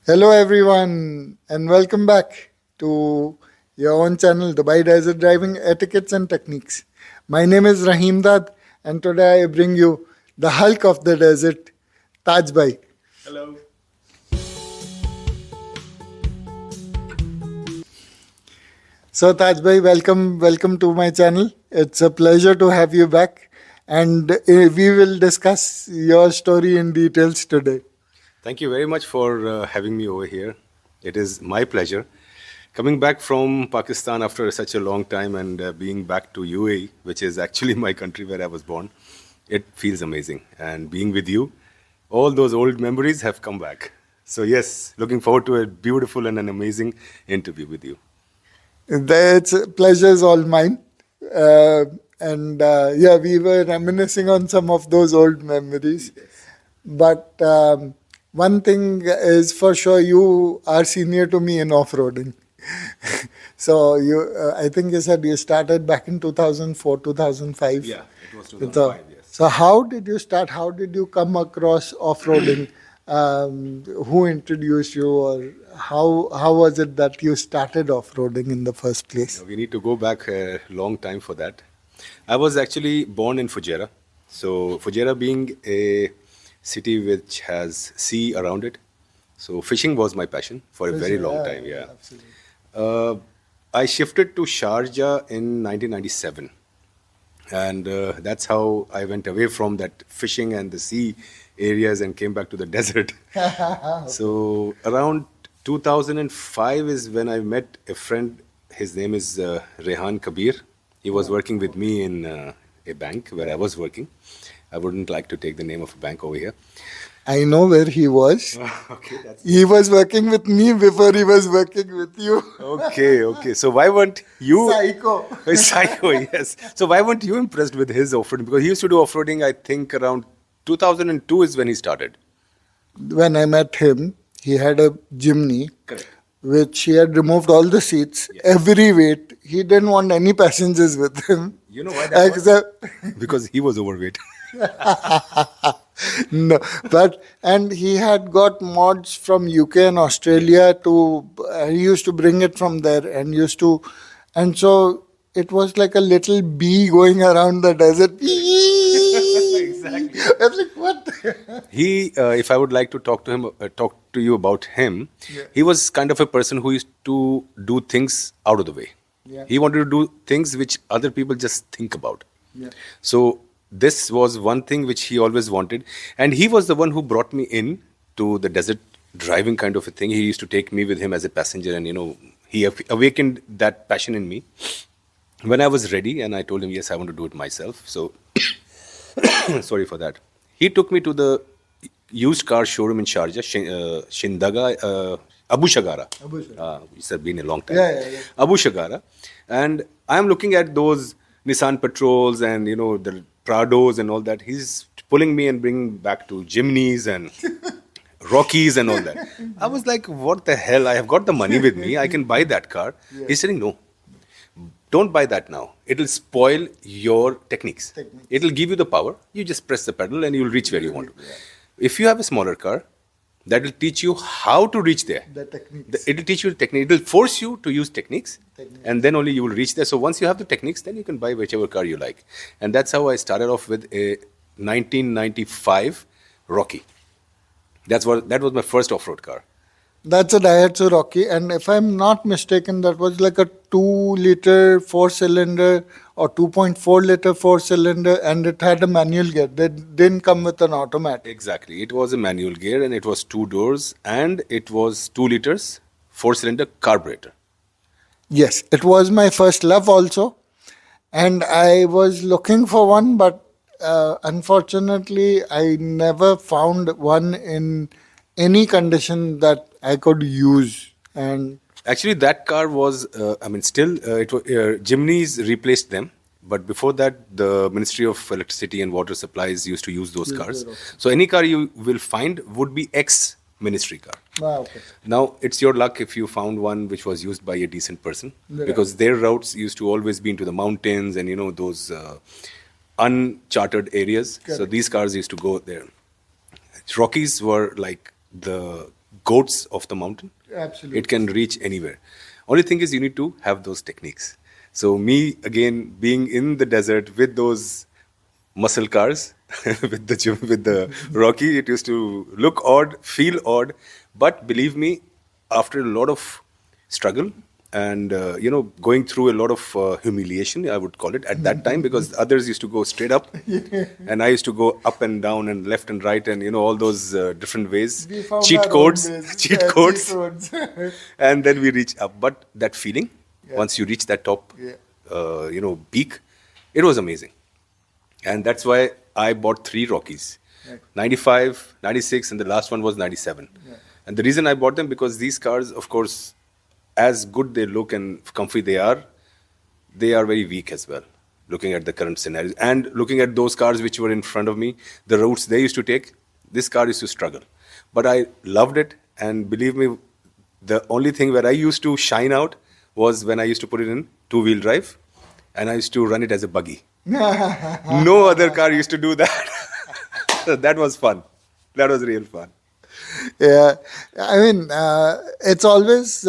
Hello, everyone, and welcome back to your own channel, Dubai Desert Driving Etiquettes and Techniques. My name is Rahimdad, and today I bring you the Hulk of the desert, Tajj Ali. Hello. So, Tajj Ali, welcome to my channel. It's a pleasure to have you back, and we will discuss your story in details today. Thank you very much for having me over here. It is my pleasure. Coming back from Pakistan after such a long time and being back to UAE, which is actually my country where I was born, it feels amazing. And being with you, all those old memories have come back. So yes, looking forward to a beautiful and an amazing interview with you. The pleasure is all mine. And we were reminiscing on some of those old memories. But one thing is for sure, you are senior to me in off-roading. So I think you said you started back in 2004, 2005. Yeah, it was 2005, yes. So how did you start? How did you come across off-roading? Who introduced you, or how was it that you started off-roading in the first place? We need to go back a long time for that. I was actually born in Fujairah. So Fujairah being a city which has sea around it. So fishing was my passion for a very long time. Yeah. Absolutely. I shifted to Sharjah in 1997. And that's how I went away from that fishing and the sea areas and came back to the desert. So around 2005 is when I met a friend. His name is Rehan Kabir. He was working with me in a bank where I was working. I wouldn't like to take the name of a bank over here. I know where he was. Okay, that's He was working with me before he was working with you. okay. So why weren't you Psycho. Psycho, yes. So why weren't you impressed with his off-roading? Because he used to do off-roading, I think around 2002 is when he started. When I met him, he had a Jimny, Correct. which he had removed all the seats, Yes. every weight. He didn't want any passengers with him. You know why that was? Except, Because he was overweight. no, and he had got mods from UK and Australia to. He used to bring it from there and so it was like a little bee going around the desert. Exactly. I was like, what? He, if I would like to talk to you about him, he was kind of a person who used to do things out of the way. Yeah. He wanted to do things which other people just think about. Yeah. So this was one thing which he always wanted, and he was the one who brought me in to the desert driving kind of a thing. He used to take me with him as a passenger, and he awakened that passion in me when I was ready, and I told him, yes, I want to do it myself. So sorry for that. He took me to the used car showroom in Sharjah, Shindaga, Abu Shagara. Abu Shagara. It's been a long time. Yeah. Abu Shagara. And I'm looking at those Nissan Patrols and, the Prados and all that. He's pulling me and bringing back to Jimneys and Rockies and all that. I was like, what the hell? I have got the money with me. I can buy that car. Yeah. He's saying, no, don't buy that now. It'll spoil your techniques. It'll give you the power. You just press the pedal and you'll reach where you want to. Yeah. If you have a smaller car, that will teach you how to reach there. The techniques. It'll teach you the technique. It'll force you to use techniques, Techniques. and then only you will reach there. So once you have the techniques, then you can buy whichever car you like. And that's how I started off with a 1995 Rocky. That was my first off-road car. That's a Daihatsu Rocky, and if I'm not mistaken, that was like a 2-liter 4-cylinder or 2.4-liter 4-cylinder, and it had a manual gear. They didn't come with an automatic. Exactly. It was a manual gear, and it was 2 doors, and it was 2 liters 4-cylinder carburetor. Yes, it was my first love also, and I was looking for one, but unfortunately, I never found one in any condition that I could use. And Actually, that car was, Jimneys replaced them. But before that, the Ministry of Electricity and Water Supplies used to use those cars. So any car you will find would be ex-ministry car. okay. Now, it's your luck if you found one which was used by a decent person. Right. Because their routes used to always be into the mountains and, those uncharted areas. So Correct. these cars used to go there. Rockies were like the goats of the mountain. Absolutely. It can reach anywhere. Only thing is you need to have those techniques. So me again being in the desert with those muscle cars with the with the Rocky, it used to look odd, feel odd, but believe me, after a lot of struggle and going through a lot of humiliation, I would call it at that time, because others used to go straight up and I used to go up and down and left and right, and all those different ways, We found cheat our own codes, ways. cheat Yeah, codes, cheat codes. and then we reach up. But that feeling, Yeah. once you reach that top, Yeah. peak, it was amazing. And that's why I bought 3 Rockies, Right. 95, 96, and the last one was 97. Yeah. And the reason I bought them, because these cars, of course, as good they look and comfy they are very weak as well, looking at the current scenarios. And looking at those cars which were in front of me, the routes they used to take, this car used to struggle. But I loved it, and believe me, the only thing where I used to shine out was when I used to put it in 2-wheel drive, and I used to run it as a buggy. No other car used to do that. That was fun. That was real fun. Yeah, I mean, it's always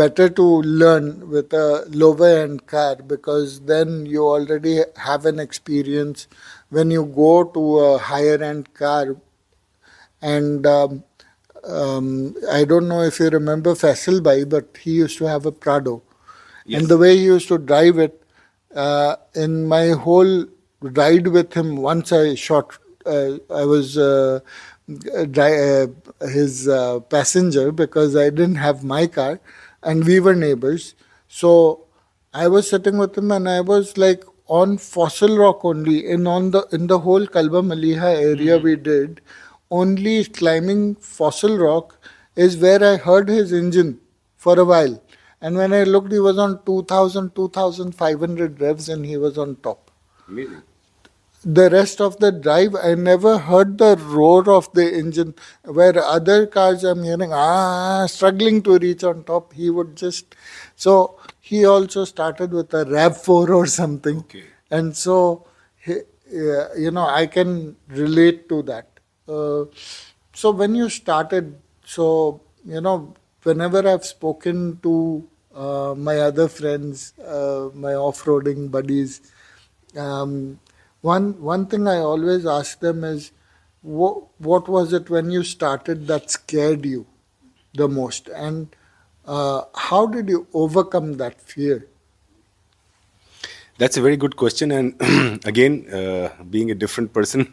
better to learn with a lower end car, because then you already have an experience. When you go to a higher end car, and I don't know if you remember Faisal Bhai, but he used to have a Prado. Yes. And the way he used to drive it, in my whole ride with him, once I was his passenger, because I didn't have my car and we were neighbors. So I was sitting with him and I was like on Fossil Rock only, in the whole Kalba Maliha area we did, only climbing Fossil Rock is where I heard his engine for a while. And when I looked, he was on 2,500 revs and he was on top. Amazing. The rest of the drive, I never heard the roar of the engine. Where other cars I'm hearing, struggling to reach on top, he would just. So he also started with a RAV4 or something. Okay. And so, I can relate to that. So when you started, whenever I've spoken to my other friends, my off-roading buddies, one thing I always ask them is, what was it when you started that scared you the most, and how did you overcome that fear? That's a very good question. And again, being a different person,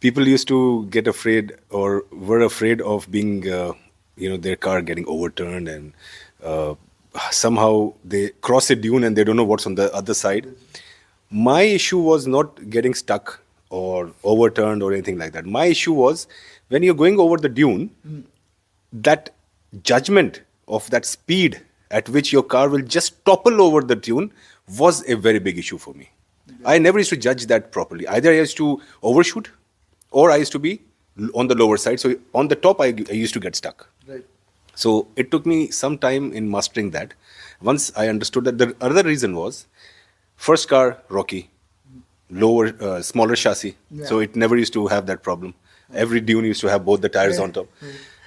people used to get afraid or were afraid of being, their car getting overturned, and somehow they cross a dune and they don't know what's on the other side. My issue was not getting stuck or overturned or anything like that. My issue was when you're going over the dune, that judgment of that speed at which your car will just topple over the dune was a very big issue for me. I never used to judge that properly. Either I used to overshoot or I used to be on the lower side. So on the top, I used to get stuck. Right. So it took me some time in mastering that. Once I understood that, the other reason was, first car, Rocky, lower, smaller chassis. Yeah. So it never used to have that problem. Every dune used to have both the tires on top.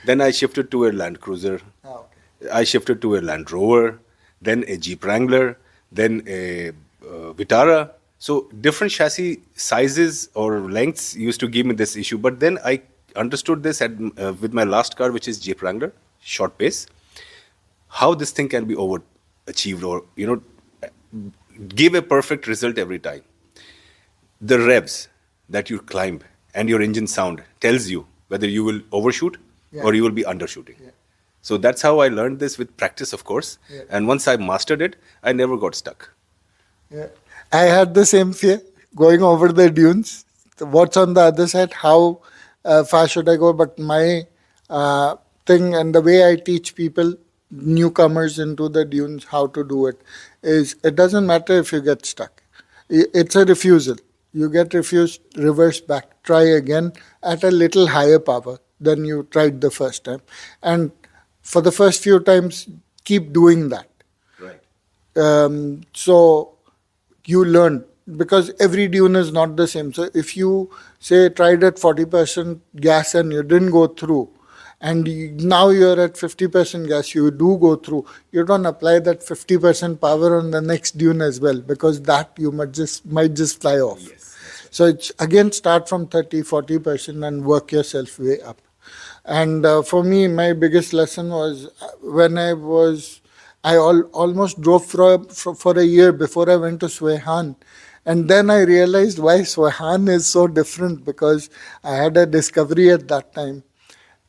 Then I shifted to a Land Cruiser. Okay. I shifted to a Land Rover, then a Jeep Wrangler, then a Vitara. So different chassis sizes or lengths used to give me this issue. But then I understood this with my last car, which is Jeep Wrangler, short pace, how this thing can be overachieved or, give a perfect result every time. The revs that you climb and your engine sound tells you whether you will overshoot or you will be undershooting. Yeah. So that's how I learned this, with practice, of course. Yeah. And once I mastered it, I never got stuck. Yeah. I had the same fear going over the dunes. What's on the other side? How fast should I go? But my thing, and the way I teach people, newcomers into the dunes, how to do it is, it doesn't matter if you get stuck. It's a refusal. You get refused, reverse back, try again at a little higher power than you tried the first time. And for the first few times, keep doing that. Right. So you learn because every dune is not the same. So if you say tried at 40% gas and you didn't go through, and now you're at 50% gas, you do go through, you don't apply that 50% power on the next dune as well, because that you might just fly off. So it's again start from 30-40% and work yourself way up. And for me, my biggest lesson was when almost drove for a year before I went to Swehan. And then I realized why Swehan is so different, because I had a discovery at that time.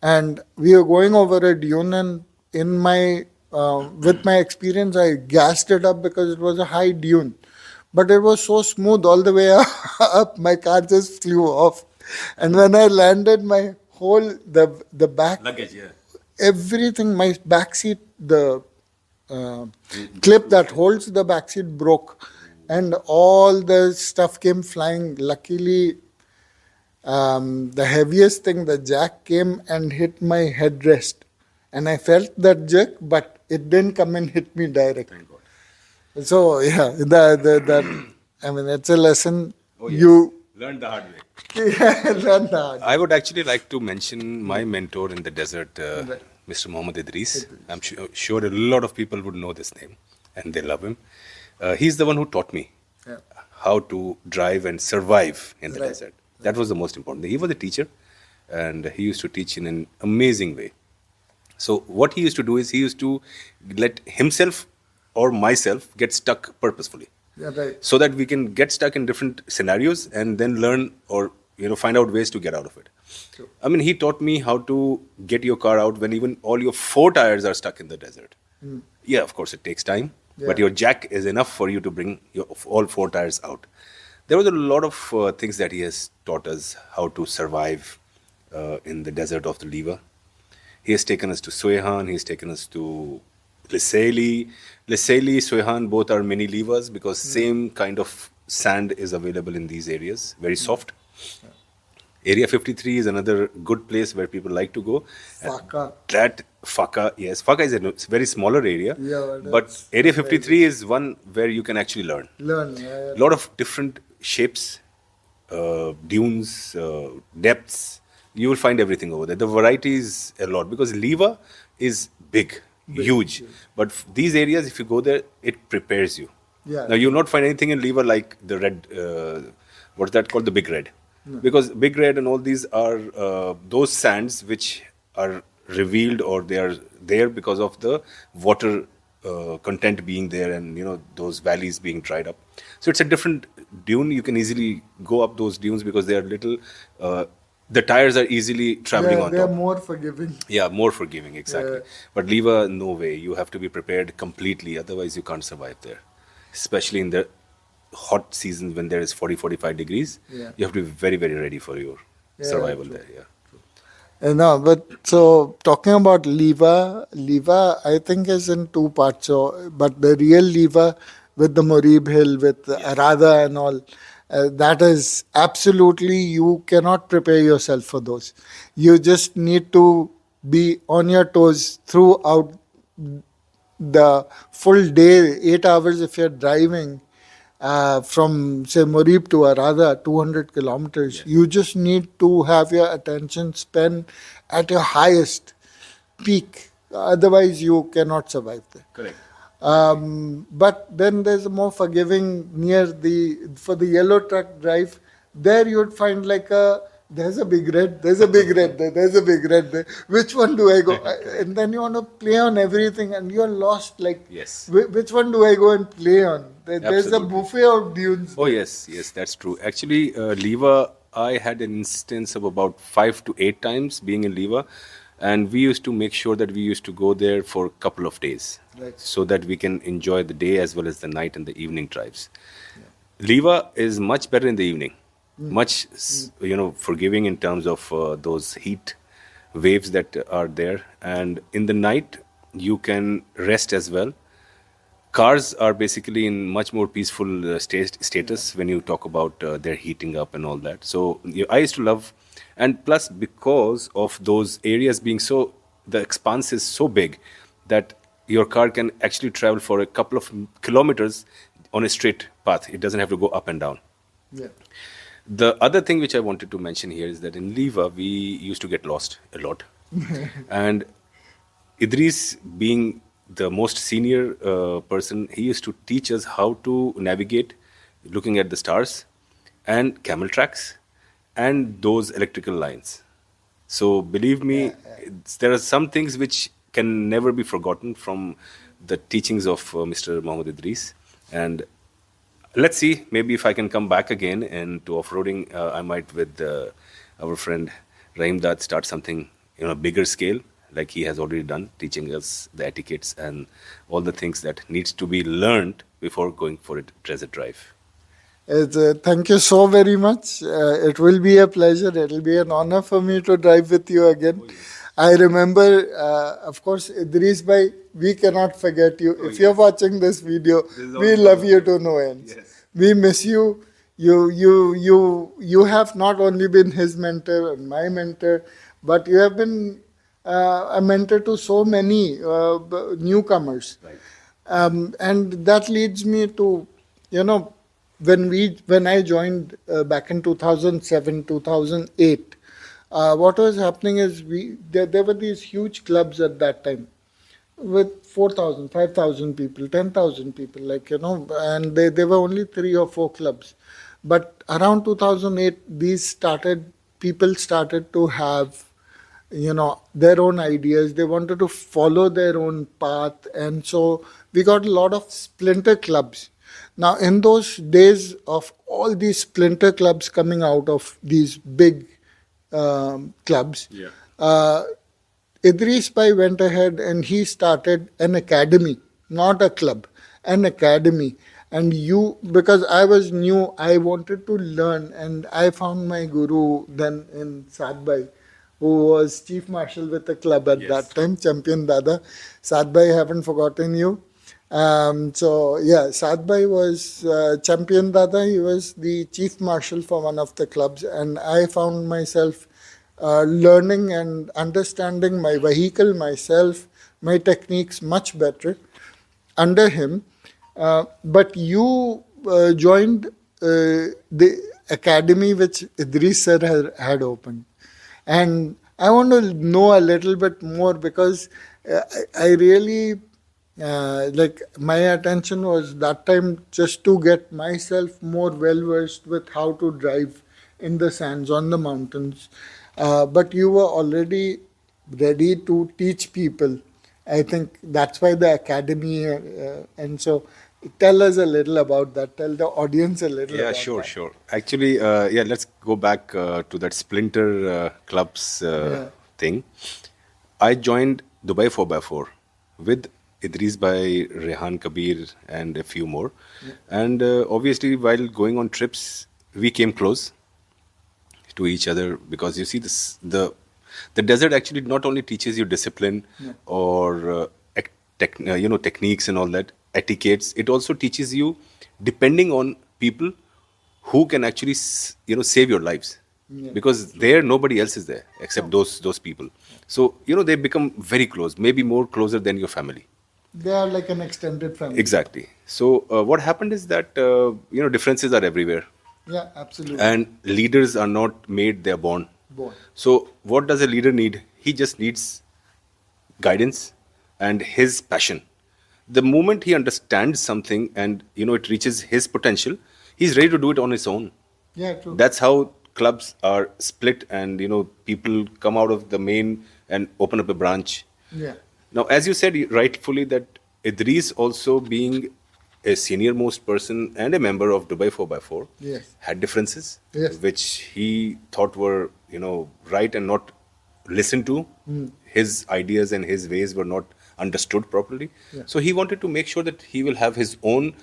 And we were going over a dune, and with my experience, I gassed it up because it was a high dune. But it was so smooth all the way up, my car just flew off. And when I landed, my the back, Luggage, yeah. everything, my back seat, the clip that holds the back seat broke. And all the stuff came flying. Luckily, the heaviest thing, the jack, came and hit my headrest. And I felt that jerk, but it didn't come and hit me direct. Thank God. So yeah, I mean, it's a lesson. Oh, yes. You Learn the hard way. learn hard. I would actually like to mention my mentor in the desert, Mr. Mohammed Idris. I'm sure a lot of people would know this name and they love him. He's the one who taught me how to drive and survive in the desert. That was the most important thing. He was a teacher and he used to teach in an amazing way. So what he used to do is he used to let himself or myself get stuck purposefully. Yeah, right. So that we can get stuck in different scenarios and then learn or find out ways to get out of it. True. I mean, he taught me how to get your car out when even all your 4 tires are stuck in the desert. Yeah, of course, it takes time, but your jack is enough for you to bring your all 4 tires out. There was a lot of things that he has taught us how to survive in the desert of the Liva. He has taken us to Swehan, he has taken us to Leseli, Swehan, both are mini levers because same kind of sand is available in these areas, very soft. Area 53 is another good place where people like to go. Faka. Faka, yes. Faka is a very smaller area. Yeah, but Area 53 is one where you can actually learn. A lot of different shapes, dunes, depths. You will find everything over there. The variety is a lot because Liva is big, huge. But these areas, if you go there, it prepares you. Yeah. Now, you'll not find anything in Liva like the red, what's that called? The big red. No. Because big red and all these are those sands which are revealed or they are there because of the water content being there and those valleys being dried up. So it's a different dune. You can easily go up those dunes because they are little. The tires are easily traveling on top. They're more forgiving. Yeah, more forgiving, exactly. But Liva, no way. You have to be prepared completely. Otherwise, you can't survive there. Especially in the hot seasons when there is 40-45 degrees. You have to be very, very ready for your survival there. No, but so talking about Liva, I think is in 2 parts. So, but the real Liva with the Morib Hill, with Arada and all, that is absolutely, you cannot prepare yourself for those. You just need to be on your toes throughout the full day, 8 hours if you're driving from, say, Morib to Arada, 200 kilometers. Yes. You just need to have your attention spent at your highest peak. Otherwise, you cannot survive there. Correct. But then there's a more forgiving for the yellow truck drive. There you'd find there's a big red, there's a big red there, there's a big red there. Which one do I go? And then you want to play on everything and you're lost. Yes. Which one do I go and play on? There's a buffet of dunes. Oh, yes, that's true. Actually, Liva, I had an instance of about 5 to 8 times being in Liva. And we used to make sure that we used to go there for a couple of days so that we can enjoy the day as well as the night and the evening drives. Liva is much better in the evening, much forgiving in terms of those heat waves that are there. And in the night, you can rest as well. Cars are basically in much more peaceful status when you talk about their heating up and all that. So I used to love. And plus, because of those areas being the expanse is so big that your car can actually travel for a couple of kilometers on a straight path. It doesn't have to go up and down. Yeah. The other thing which I wanted to mention here is that in Liva, we used to get lost a lot. And Idris, being the most senior person, he used to teach us how to navigate looking at the stars and camel tracks and those electrical lines. So believe me, there are some things which can never be forgotten from the teachings of Mr. Mohammed Idris. And let's see, maybe if I can come back again and to off-roading, I might with our friend Rahimdad start something bigger scale, like he has already done, teaching us the etiquettes and all the things that needs to be learned before going for a desert drive. Thank you so very much. It will be a pleasure. It will be an honor for me to drive with you again. I remember, of course, Idris bhai, we cannot forget you. If you're watching this video, we love you to no end. Yes. We miss you. You have not only been his mentor and my mentor, but you have been a mentor to so many newcomers. Right. And that leads me to, when I joined back in 2007, 2008, what was happening is there were these huge clubs at that time with 4,000, 5,000 people, 10,000 people, and there were only 3 or 4 clubs. But around 2008, people started to have, their own ideas. They wanted to follow their own path. And so we got a lot of splinter clubs. Now, in those days of all these splinter clubs coming out of these big clubs, Idris Bhai went ahead and he started an academy, not a club, an academy. And because I was new, I wanted to learn, and I found my guru then in Sajj Bhai, who was chief marshal with the club at that time, Champion Dada. Sajj Bhai, haven't forgotten you. Sajj Bhai was Champion Dada. He was the chief marshal for one of the clubs, and I found myself learning and understanding my vehicle myself, my techniques much better under him. But you joined the academy which Idris sir had opened. And I want to know a little bit more because I really, my attention was that time just to get myself more well versed with how to drive in the sands on the mountains. But you were already ready to teach people. I think that's why the academy, and so tell us a little about that. Tell the audience a little about that. Sure. Actually, let's go back to that splinter clubs thing. I joined Dubai 4x4 with Idris Bhai, Rehan Kabir, and a few more. And obviously, while going on trips, we came close to each other because you see the desert actually not only teaches you discipline or techniques and all that, etiquettes. It also teaches you depending on people who can actually save your lives, because there nobody else is there except those people. So they become very close, maybe more closer than your family. They are like an extended family. Exactly. So what happened is that differences are everywhere. Yeah, absolutely. And leaders are not made, they are born. So what does a leader need? He just needs guidance and his passion. The moment he understands something and it reaches his potential, he's ready to do it on his own. Yeah, true. That's how clubs are split, and people come out of the main and open up a branch. Yeah. Now, as you said rightfully, that Idris, also being a senior most person and a member of Dubai 4x4, had differences, which he thought were right and not listened to. His ideas and his ways were not understood properly. So he wanted to make sure that he will have his own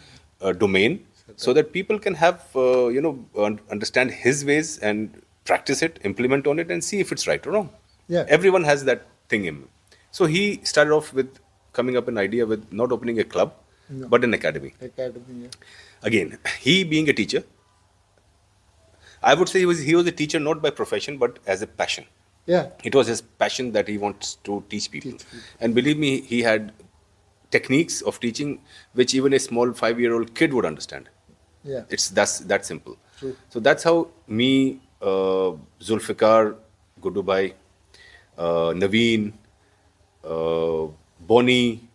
domain, so that people can have understand his ways and practice it, implement on it, and see if it's right or wrong. Everyone has that thing in him. So he started off with coming up an idea with not opening a club, but an academy. Again, he being a teacher, I would say he was a teacher not by profession but as a passion. It was his passion that he wants to teach people. And believe me, he had techniques of teaching which even a small 5-year-old kid would understand. Yeah. It's that simple. True. So that's how me, Zulfikar, Gudubai, Naveen, Bonnie,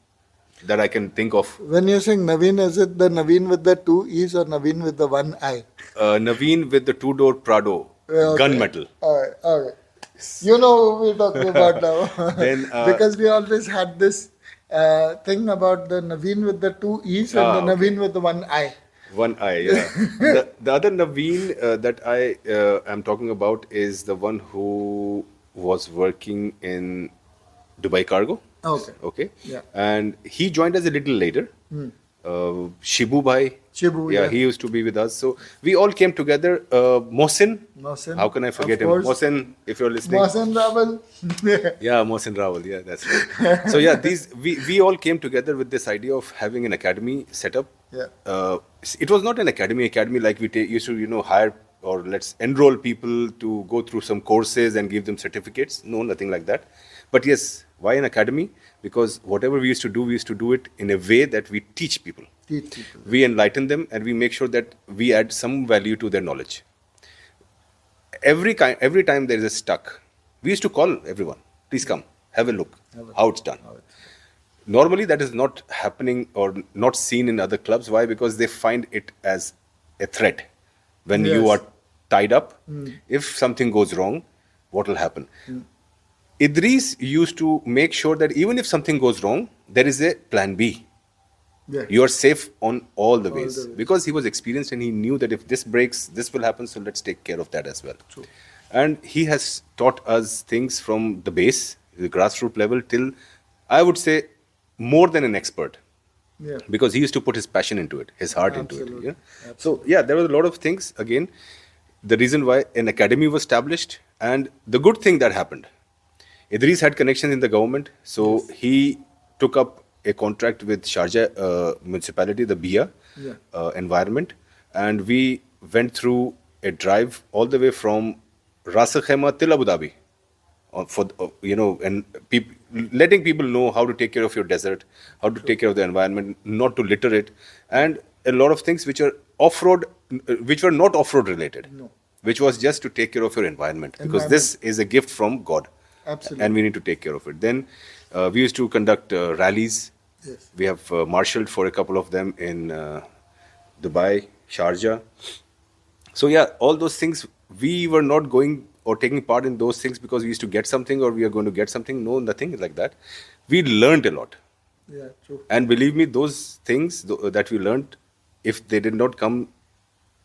that I can think of. When you're saying Naveen, is it the Naveen with the 2 E's or Naveen with the 1 I? Naveen with the 2-door Prado, Okay. gunmetal. All right. You know who we're talking about now. Then, because we always had this thing about the Naveen with the 2 E's and the okay. Naveen with the 1 I. One eye, yeah. The other Naveen that I am talking about is the one who was working in Dubai Cargo. Okay. Okay. Yeah. And he joined us a little later. Shibu Bhai. Shibu, Yeah, yeah. he used to be with us. So we all came together. Mohsin. Mohsin, How can I forget of him? course. Mohsin, if you're listening. Mohsin Rawal. Yeah, Mohsin Rawal. Yeah, that's right. So yeah, we all came together with this idea of having an academy set up. Yeah. It was not an academy like we used to hire or let's enroll people to go through some courses and give them certificates. No, nothing like that. But yes, why an academy? Because whatever we used to do it in a way that we teach people. Teach people. We enlighten them and we make sure that we add some value to their knowledge. Every time there is a stuck, we used to call everyone, please come, have a look, how it's done. Normally that is not happening or not seen in other clubs. Why? Because they find it as a threat. When you Yes. are tied up, if something goes wrong, what will happen? Idris used to make sure that even if something goes wrong, there is a plan B. Yeah. You are safe on all the ways. the ways. Because he was experienced and he knew that if this breaks, this will happen, so let's take care of that as well. True. And he has taught us things from the base, the grassroots level, till, I would say, more than an expert. Yeah. Because he used to put his passion into it, his heart into it. Absolutely. Yeah? So, yeah, there were a lot of things. Again, the reason why an academy was established and the good thing that happened. Idris had connections in the government, so he took up a contract with Sharjah municipality, the BIA environment, and we went through a drive all the way from Ras Al Khaimah till Abu Dhabi, and letting people know how to take care of your desert, how to take care of the environment, not to litter it, and a lot of things which are off-road, which were not off-road related, which was just to take care of your environment, because this is a gift from God. Absolutely. And we need to take care of it. Then we used to conduct rallies. Yes. We have marshaled for a couple of them in Dubai, Sharjah. So yeah, all those things, we were not going or taking part in those things because we used to get something or we are going to get something. No, nothing like that. We learned a lot. Yeah, true. And believe me, those things that we learned, if they did not come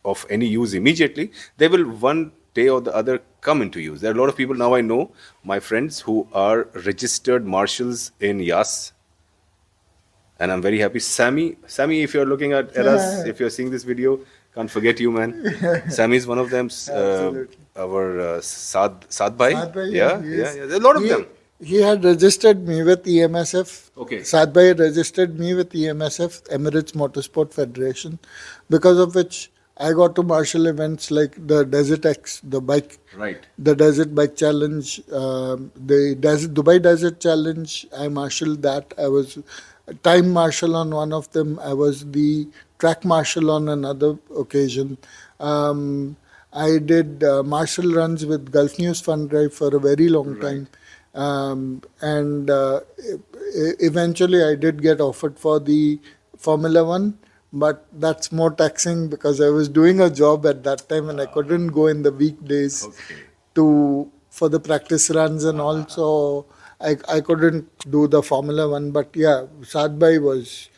of any use immediately, they will one day or the other come into use. There are a lot of people now I know, my friends who are registered marshals in Yas. And I'm very happy. Sammy, if you're looking at us, if you're seeing this video, can't forget you, man. Sammy is one of them. Our Saad Bhai. Saad Bhai, Yeah. There are a lot of them. He had registered me with EMSF. Okay. Saad Bhai registered me with EMSF, Emirates Motorsport Federation, because of which I got to marshal events like the Desert X, the bike, Right. the Desert Bike Challenge, the Dubai Desert Challenge. I marshaled that. I was time marshal on one of them. I was the track marshal on another occasion. I did marshal runs with Gulf News Fund Drive for a very long time. Eventually I did get offered for the Formula One, but that's more taxing because I was doing a job at that time and I couldn't go in the weekdays for the practice runs and also I couldn't do the Formula One. But yeah, Saad Bhai was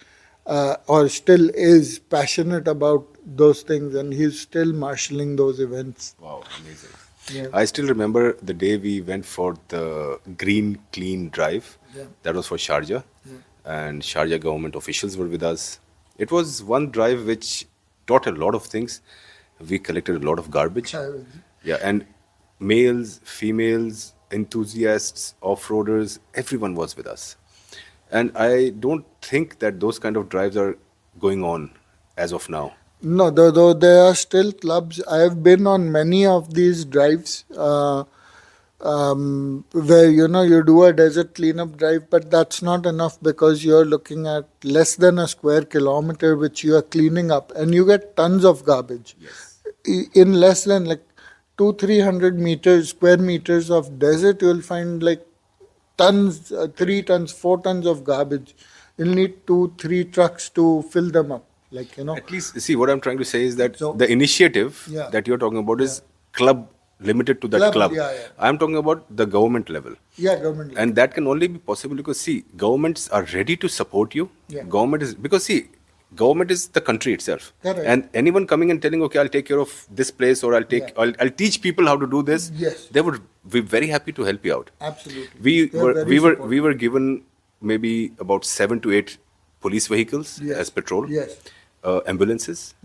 or still is passionate about those things and he's still marshalling those events. Wow, amazing. Yeah. I still remember the day we went for the Green Clean Drive. Yeah. That was for Sharjah. And Sharjah government officials were with us. It was one drive which taught a lot of things. We collected a lot of garbage. Yeah, and males, females, enthusiasts, off-roaders, everyone was with us. And I don't think that those kind of drives are going on as of now. No, though there are still clubs. I have been on many of these drives. where you do a desert cleanup drive, but that's not enough because you're looking at less than a square kilometer which you are cleaning up, and you get tons of garbage. Yes. In less than like 200-300 square meters of desert, you'll find like tons, 3 tons, 4 tons of garbage. You'll need 2-3 trucks to fill them up. At least, see, what I'm trying to say is that So- the initiative Yeah. that you're talking about is club, limited to that club. Yeah, yeah. I'm talking about the government level. Yeah, government. And that can only be possible because, see, governments are ready to support you. Yeah. Government is the country itself. Correct. And anyone coming and telling, okay, I'll take care of this place, or I'll teach people how to do this. Yes. They would be very happy to help you out. Absolutely. We They're were very we were supportive. we were given maybe about 7 to 8 police vehicles Yes. as patrol. Yes. Ambulances.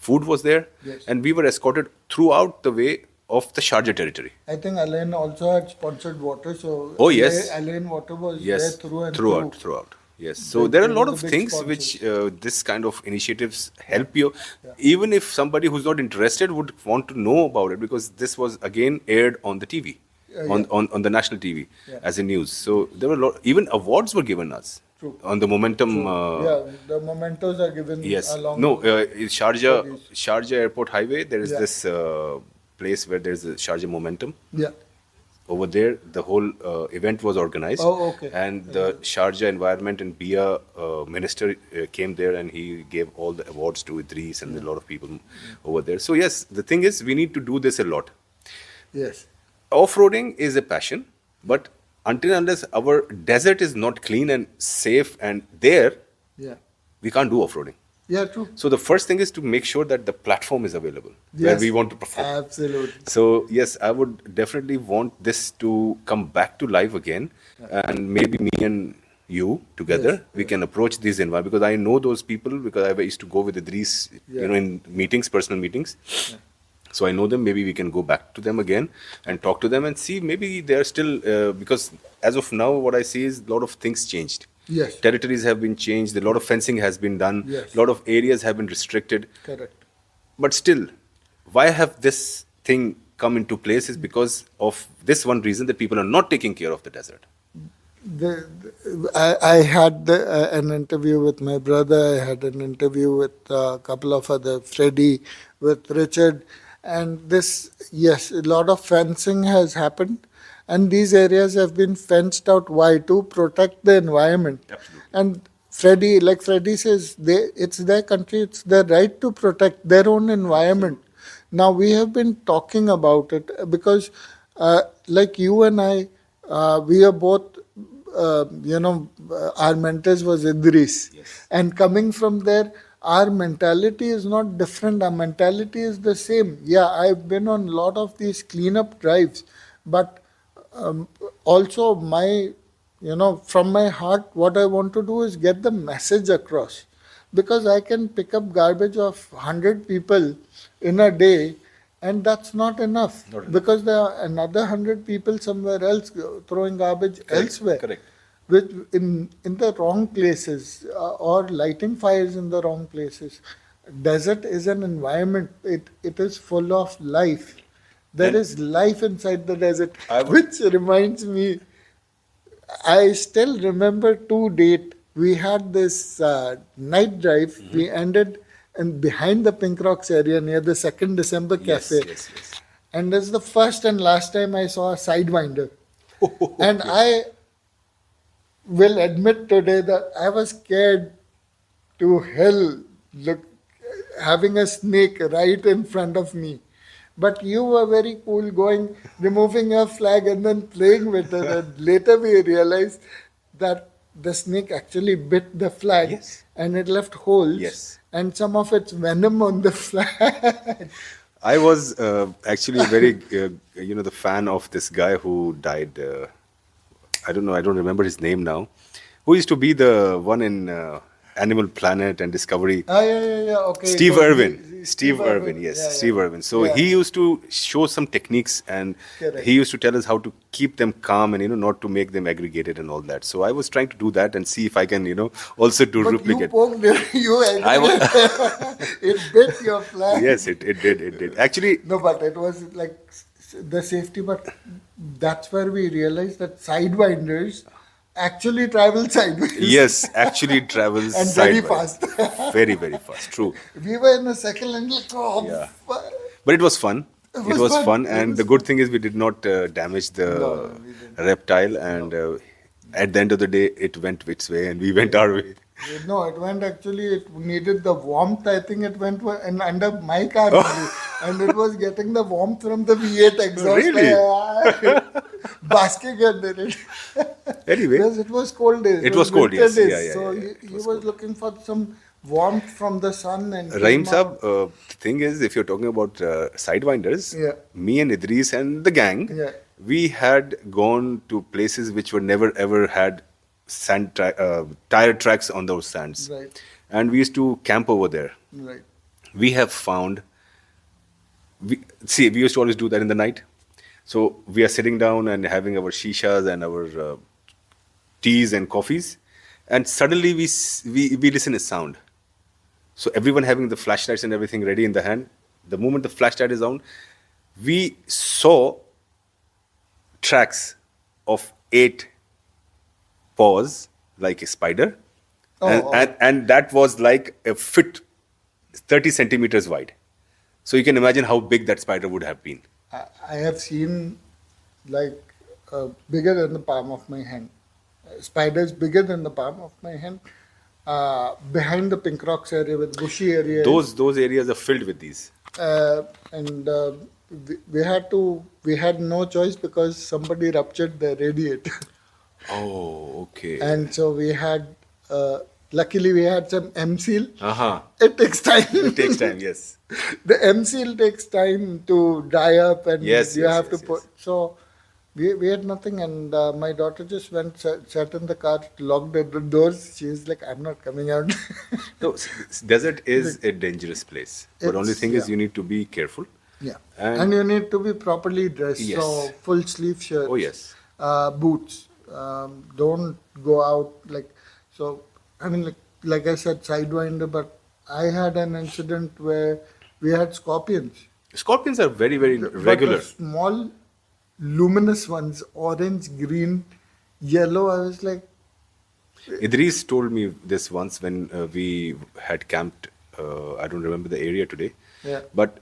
Food was there, Yes. and we were escorted throughout the way of the Sharjah territory. I think Alain also had sponsored water, so Oh, yes. Alain water was Yes, there through and throughout. Yes, so They- there are they a lot were of the big things sponsors. which this kind of initiatives help you. Even if somebody who's not interested would want to know about it, because this was again aired on the TV, on the national TV Yeah. as a news. So there were a lot. Even awards were given us True. on the momentum. Yeah, the mementos are given Yes. along. No, in Sharjah, Studies. Sharjah Airport Highway, there is Yeah. this place where there's a Sharjah Momentum. Yeah. Over there, the whole event was organized. Oh, okay. And the Sharjah Environment and Bia minister came there, and he gave all the awards to Idris and a lot of people over there. So yes, the thing is, we need to do this a lot. Yes. Off-roading is a passion, but until and unless our desert is not clean and safe and there, Yeah. we can't do off-roading. Yeah, true. So the first thing is to make sure that the platform is available where Yes. we want to perform. Absolutely. So yes, I would definitely want this to come back to life again, and maybe me and you together Yes, we can approach these environments, because I know those people, because I used to go with Idris, Yeah. in meetings, personal meetings. So I know them. Maybe we can go back to them again and talk to them and see maybe they are still because as of now what I see is a lot of things changed. Yes. Territories have been changed. A lot of fencing has been done. Yes. A lot of areas have been restricted. Correct. But still, why have this thing come into place is because of this one reason, that people are not taking care of the desert. I had an interview with my brother. I had an interview with a couple of other, Freddie, with Richard. And yes, a lot of fencing has happened. And these areas have been fenced out. Why? To protect the environment. Absolutely. And like Freddie says, it's their country, it's their right to protect their own environment. Now, we have been talking about it because, like you and I, we are both, our mentors was Idris. Yes. And coming from there, our mentality is not different. Our mentality is the same. Yeah, I've been on a lot of these cleanup drives, but also from my heart, what I want to do is get the message across. Because I can pick up garbage of 100 people in a day, and that's not enough. Not enough. Because there are another 100 people somewhere else throwing garbage elsewhere. Correct. Which in the wrong places, or lighting fires in the wrong places. Desert is an environment. It is full of life. There And- is life inside the desert. I would- Which reminds me, I still remember to date, we had this night drive. Mm-hmm. We ended behind the Pink Rocks area near the 2nd December Yes, Cafe. yes, yes. And this is the first and last time I saw a Sidewinder. And I will admit today that I was scared to hell, having a snake right in front of me. But you were very cool, removing your flag and then playing with it. And later we realized that the snake actually bit the flag, Yes. and it left holes, Yes. and some of its venom on the flag. I was actually very, the fan of this guy who died. I don't know, I don't remember his name now. Who used to be the one in Animal Planet and Discovery? Yeah. Okay. Steve So Irwin. he- Steve Irwin, yes, Yeah, Steve yeah. Irwin. So Yeah. he used to show some techniques, and Correct. he used to tell us how to keep them calm and not to make them aggregated and all that. So I was trying to do that and see if I can also do But replicate. you poked it. I wa- It bit your flag. Yes, it did. Actually, No, but it was like the safety, but that's where we realized that sidewinders actually travel sideways. Yes, actually it travels And very sideways. fast. Very, very fast. True. We were in the second lane, like, oh, Yeah. But it was fun. it It was was fun. fun, It and was the good fun. thing is we did not damage No, the no, we didn't. reptile, and at the end of the day, it went its way, and we went our way. No, it went actually, it needed the warmth. I think it went and under my car only. And it was getting the warmth from the V8 exhaust. Really? Basking under it. Anyway, Because it was cold days. it was cold. winter Yes, days. yeah, yeah, So yeah, yeah. he was looking for some warmth from the sun and Rahim came Saab, out. the thing is, if you're talking about sidewinders, Yeah. me and Idris and the gang, Yeah. we had gone to places which were never ever had tire tracks on those sands. Right. And we used to camp over there. Right. We have found, we used to always do that in the night. So we are sitting down and having our shishas and our teas and coffees, and suddenly we listen a sound. So everyone having the flashlights and everything ready in the hand. The moment the flashlight is on, we saw tracks of 8 paws like a spider, and that was like a foot, 30 centimeters wide. So you can imagine how big that spider would have been. I have seen like bigger than the palm of my hand. Spiders bigger than the palm of my hand. Behind the Pink Rocks area with bushy area. Those areas are filled with these. And we had no choice because somebody ruptured the radiator. Oh, okay. And so we had, luckily we had some M-seal. Uh-huh. It takes time. It takes time, yes. The M-seal takes time to dry up and Yes, you yes, have yes, to put. yes. So we had nothing, and my daughter just went, sat in the car, locked the doors. She's like, I'm not coming out. No, desert is a dangerous place. But only It's- thing is yeah. you need to be careful. Yeah. And- And you need to be properly dressed. Yes. So full sleeve shirts. Oh, yes. Boots. Don't go out like so. I mean, like I said, sidewinder. But I had an incident where we had scorpions. Scorpions are very, very But regular. the small, luminous ones, orange, green, yellow. I was like, Idris told me this once when we had camped. I don't remember the area today. yeah, But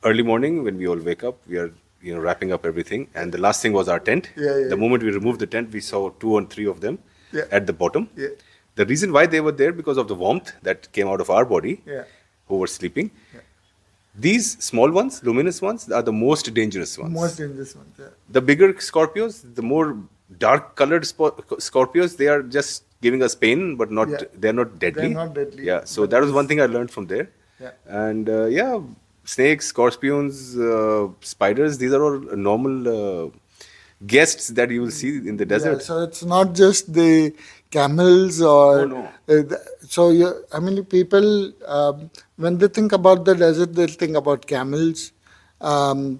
early morning when we all wake up, we are wrapping up everything, and the last thing was our tent. Yeah. The moment we removed the tent, we saw 2 or 3 of them Yeah. at the bottom. Yeah. The reason why they were there because of the warmth that came out of our body, Yeah. who were sleeping. These small ones, luminous ones, are the most dangerous ones. most dangerous ones. Yeah. The bigger Scorpios, the more dark colored Scorpios, they are just giving us pain, but not Yeah. they're not deadly. They're not deadly. Yeah, so But that was this- one thing I learned from there. Yeah. And yeah, snakes, scorpions, spiders, these are all normal guests that you will see in the desert. Yeah, so it's not just the camels or. Oh, no. So I mean, people when they think about the desert, they think about camels. Now,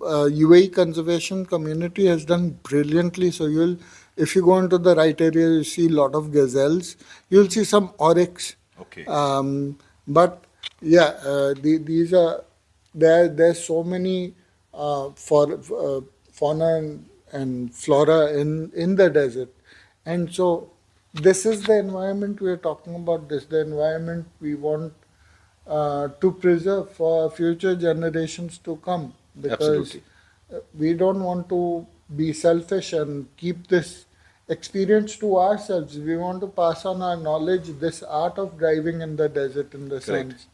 UAE conservation community has done brilliantly. So if you go into the right area, you see a lot of gazelles. You'll see some oryx. Okay. But yeah, these are there's so many fauna and flora in the desert, and so this is the environment we are talking about. This the environment we want to preserve for future generations to come, because Absolutely. we don't want to be selfish and keep this experience to ourselves. We want to pass on our knowledge, this art of driving in the desert, in the Correct. sands,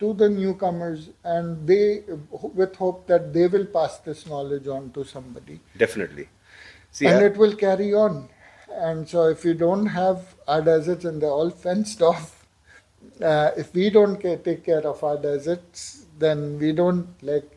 to the newcomers, and they with hope that they will pass this knowledge on to somebody, Definitely. See, and it will carry on. And so, if we don't have our deserts and they're all fenced off, if we don't take care of our deserts, then we don't, like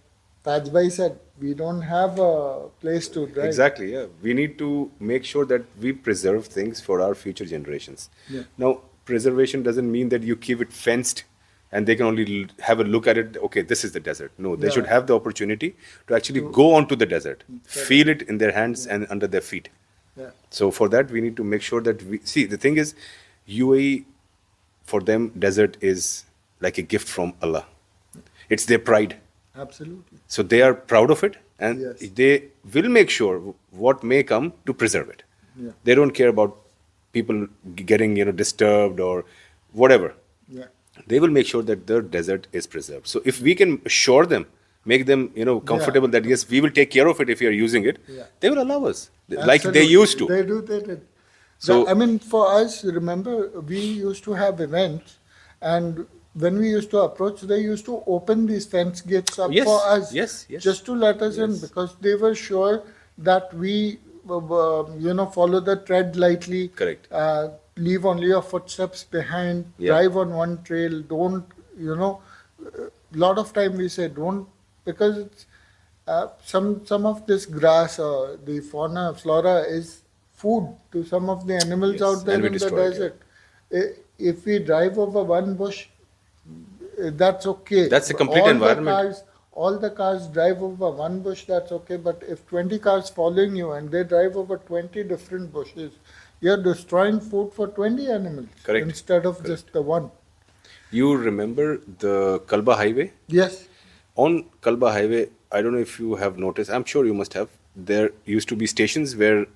Tajj Bhai said, we don't have a place to drive. exactly, yeah. We need to make sure that we preserve things for our future generations. Yeah. Now, preservation doesn't mean that you keep it fenced and they can only have a look at it. Okay, this is the desert. No, they Yeah. should have the opportunity to actually go onto the desert, feel it in their hands and under their feet. Yeah. So for that, we need to make sure that we see. The thing is, UAE, for them, desert is like a gift from Allah. It's their pride. Absolutely. So they are proud of it, and Yes. they will make sure what may come to preserve it. Yeah. They don't care about people getting disturbed or whatever. Yeah. They will make sure that the desert is preserved. So if we can assure them, make them comfortable that yes, we will take care of it if you are using it, Yeah. they will allow us like they Absolutely. used to. They do. They did. So I mean, for us, remember, we used to have events, and when we used to approach, they used to open these fence gates up yes, for us, yes, yes, just to let us in, yes. because they were sure that we, follow the tread lightly. Correct. Leave only your footsteps behind. Yeah. Drive on one trail. Don't, lot of time we say don't, because it's some of this grass or the flora is food to some of the animals Yes, out there and we in the destroy it, desert. If we drive over one bush, that's okay. That's a complete all environment. The cars, all the cars drive over one bush, that's okay. But if 20 cars following you and they drive over 20 different bushes, you're destroying food for 20 animals Correct. instead of just the one. You remember the Kalba Highway? Yes. On Kalba Highway, I don't know if you have noticed, I'm sure you must have, there used to be stations where,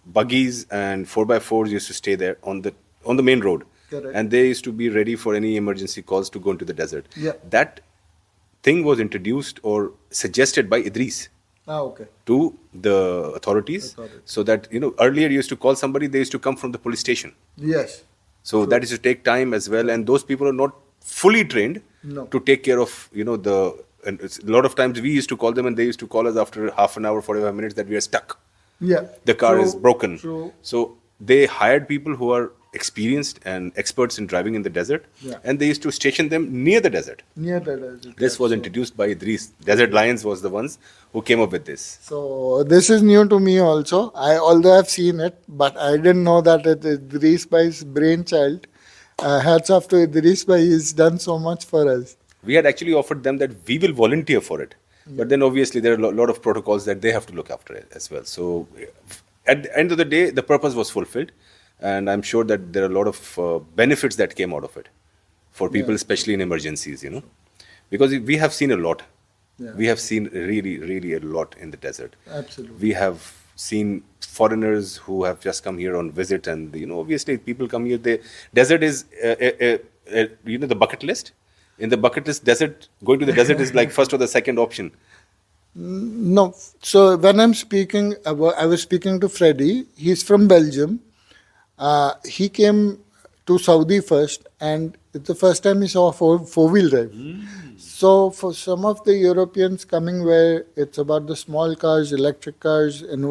buggies and 4x4s used to stay there on the main road. Correct. And they used to be ready for any emergency calls to go into the desert. Yeah. That thing was introduced or suggested by Idris Okay. to the authorities, so that, earlier you used to call somebody, they used to come from the police station. Yes. So that is to take time as well, and those people are not fully trained No. to take care of, and a lot of times we used to call them and they used to call us after half an hour, 45 minutes that we are stuck. Yeah. The car True, is broken. True. So they hired people who are experienced and experts in driving in the desert, Yeah. and they used to station them near the desert. Near the desert. This was introduced by Idris. Desert Lions was the ones who came up with this. So this is new to me also. Although I've seen it, but I didn't know that it is Idris Bhai's brainchild. Hats off to Idris Bhai. He's done so much for us. We had actually offered them that we will volunteer for it. But then obviously there are a lot of protocols that they have to look after it as well. So at the end of the day, the purpose was fulfilled. And I'm sure that there are a lot of benefits that came out of it for people, especially in emergencies, Because we have seen a lot. Yeah. We have seen really, really a lot in the desert. Absolutely. We have seen foreigners who have just come here on visit, and obviously people come here. The desert is, the bucket list. In the bucket list, going to the desert is like first or the second option. No. So when I'm speaking, I was speaking to Freddie. He's from Belgium. He came to Saudi first, and it's the first time he saw a four-wheel drive. So for some of the Europeans coming where it's about the small cars, electric cars, and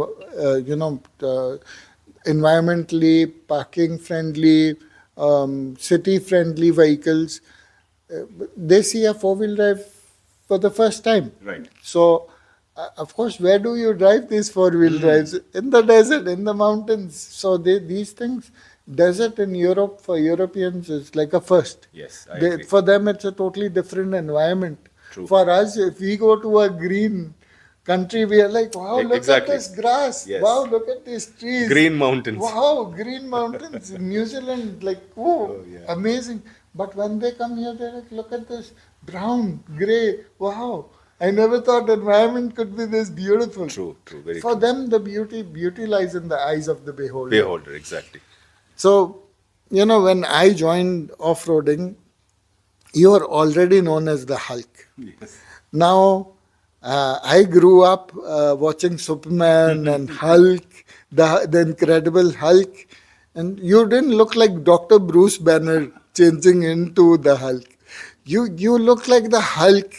environmentally parking friendly, city friendly vehicles, they see a four-wheel drive for the first time. Right. So, of course, where do you drive these four-wheel drives? In the desert, in the mountains. So these things, desert in Europe for Europeans is like a first. Yes, I agree. For them, it's a totally different environment. True. For us, if we go to a green country, we are like, wow, look Exactly. at this grass. Yes. Wow, look at these trees. Green mountains. Wow, green mountains. In New Zealand, like, oh, yeah. amazing. But when they come here, they're like, look at this brown, grey. Wow. I never thought the environment could be this beautiful. True, very For true. them, the beauty lies in the eyes of the beholder. Beholder, exactly. So, when I joined off-roading, you were already known as the Hulk. Yes. Now, I grew up watching Superman and Hulk, the Incredible Hulk, and you didn't look like Dr. Bruce Banner changing into the Hulk. You look like the Hulk.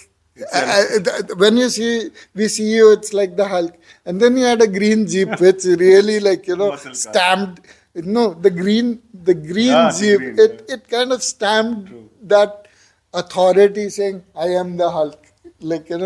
When we see you, it's like the Hulk. And then you had a green Jeep, which really stamped. No, the green Jeep. Green, It kind of stamped that authority, saying, "I am the Hulk."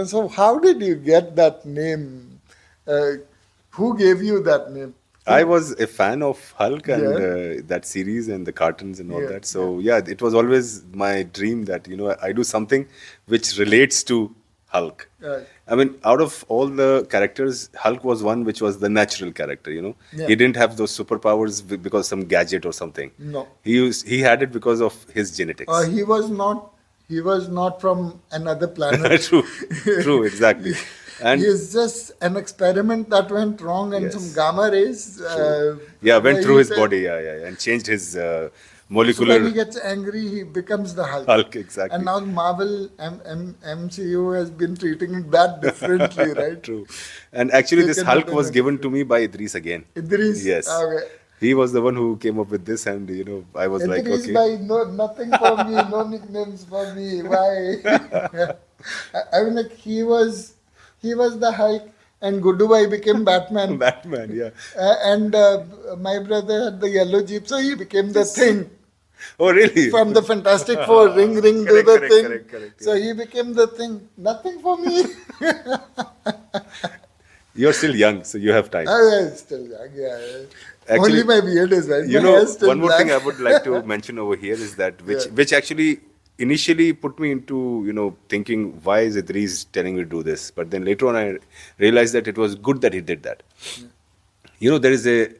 So how did you get that name? Who gave you that name? I was a fan of Hulk and Yeah. that series and the cartoons and all Yeah, that. So it was always my dream that I do something which relates to Hulk. Right. I mean, out of all the characters, Hulk was one which was the natural character. Yeah. He didn't have those superpowers because some gadget or something. No. He had it because of his genetics. He was not He was not from another planet. True, true, exactly. He And is just an experiment that went wrong, and some yes, gamma rays. true. Yeah, went through his Said, body, yeah, and changed his so when he molecular gets angry, he becomes the Hulk. Hulk, And exactly. now Marvel MCU has been treating that differently, right? True. And actually, this Taken it Hulk in was a given to different. me by Idris again. Idris, Yes. okay. He was the one who came up with this, and I was like, Idris okay. by no nothing for me, no nicknames for me. Why? I mean, like he was the Hulk, and Gudubai became Batman. Batman, yeah. And my brother had the yellow jeep, so he became the Just, Thing oh, really? from the Fantastic Four. Ring, ring, do Correct, the correct, thing. correct, correct. So Yeah. he became the Thing. Nothing for me. You're still young, so you have time. I'm still young. Yeah. Only Actually, my beard is white. My hair is still one more black. thing I would like to mention over here is that Yeah. which actually initially put me into thinking, why is Idris telling me to do this? But then later on I realized that it was good that he did that. There is a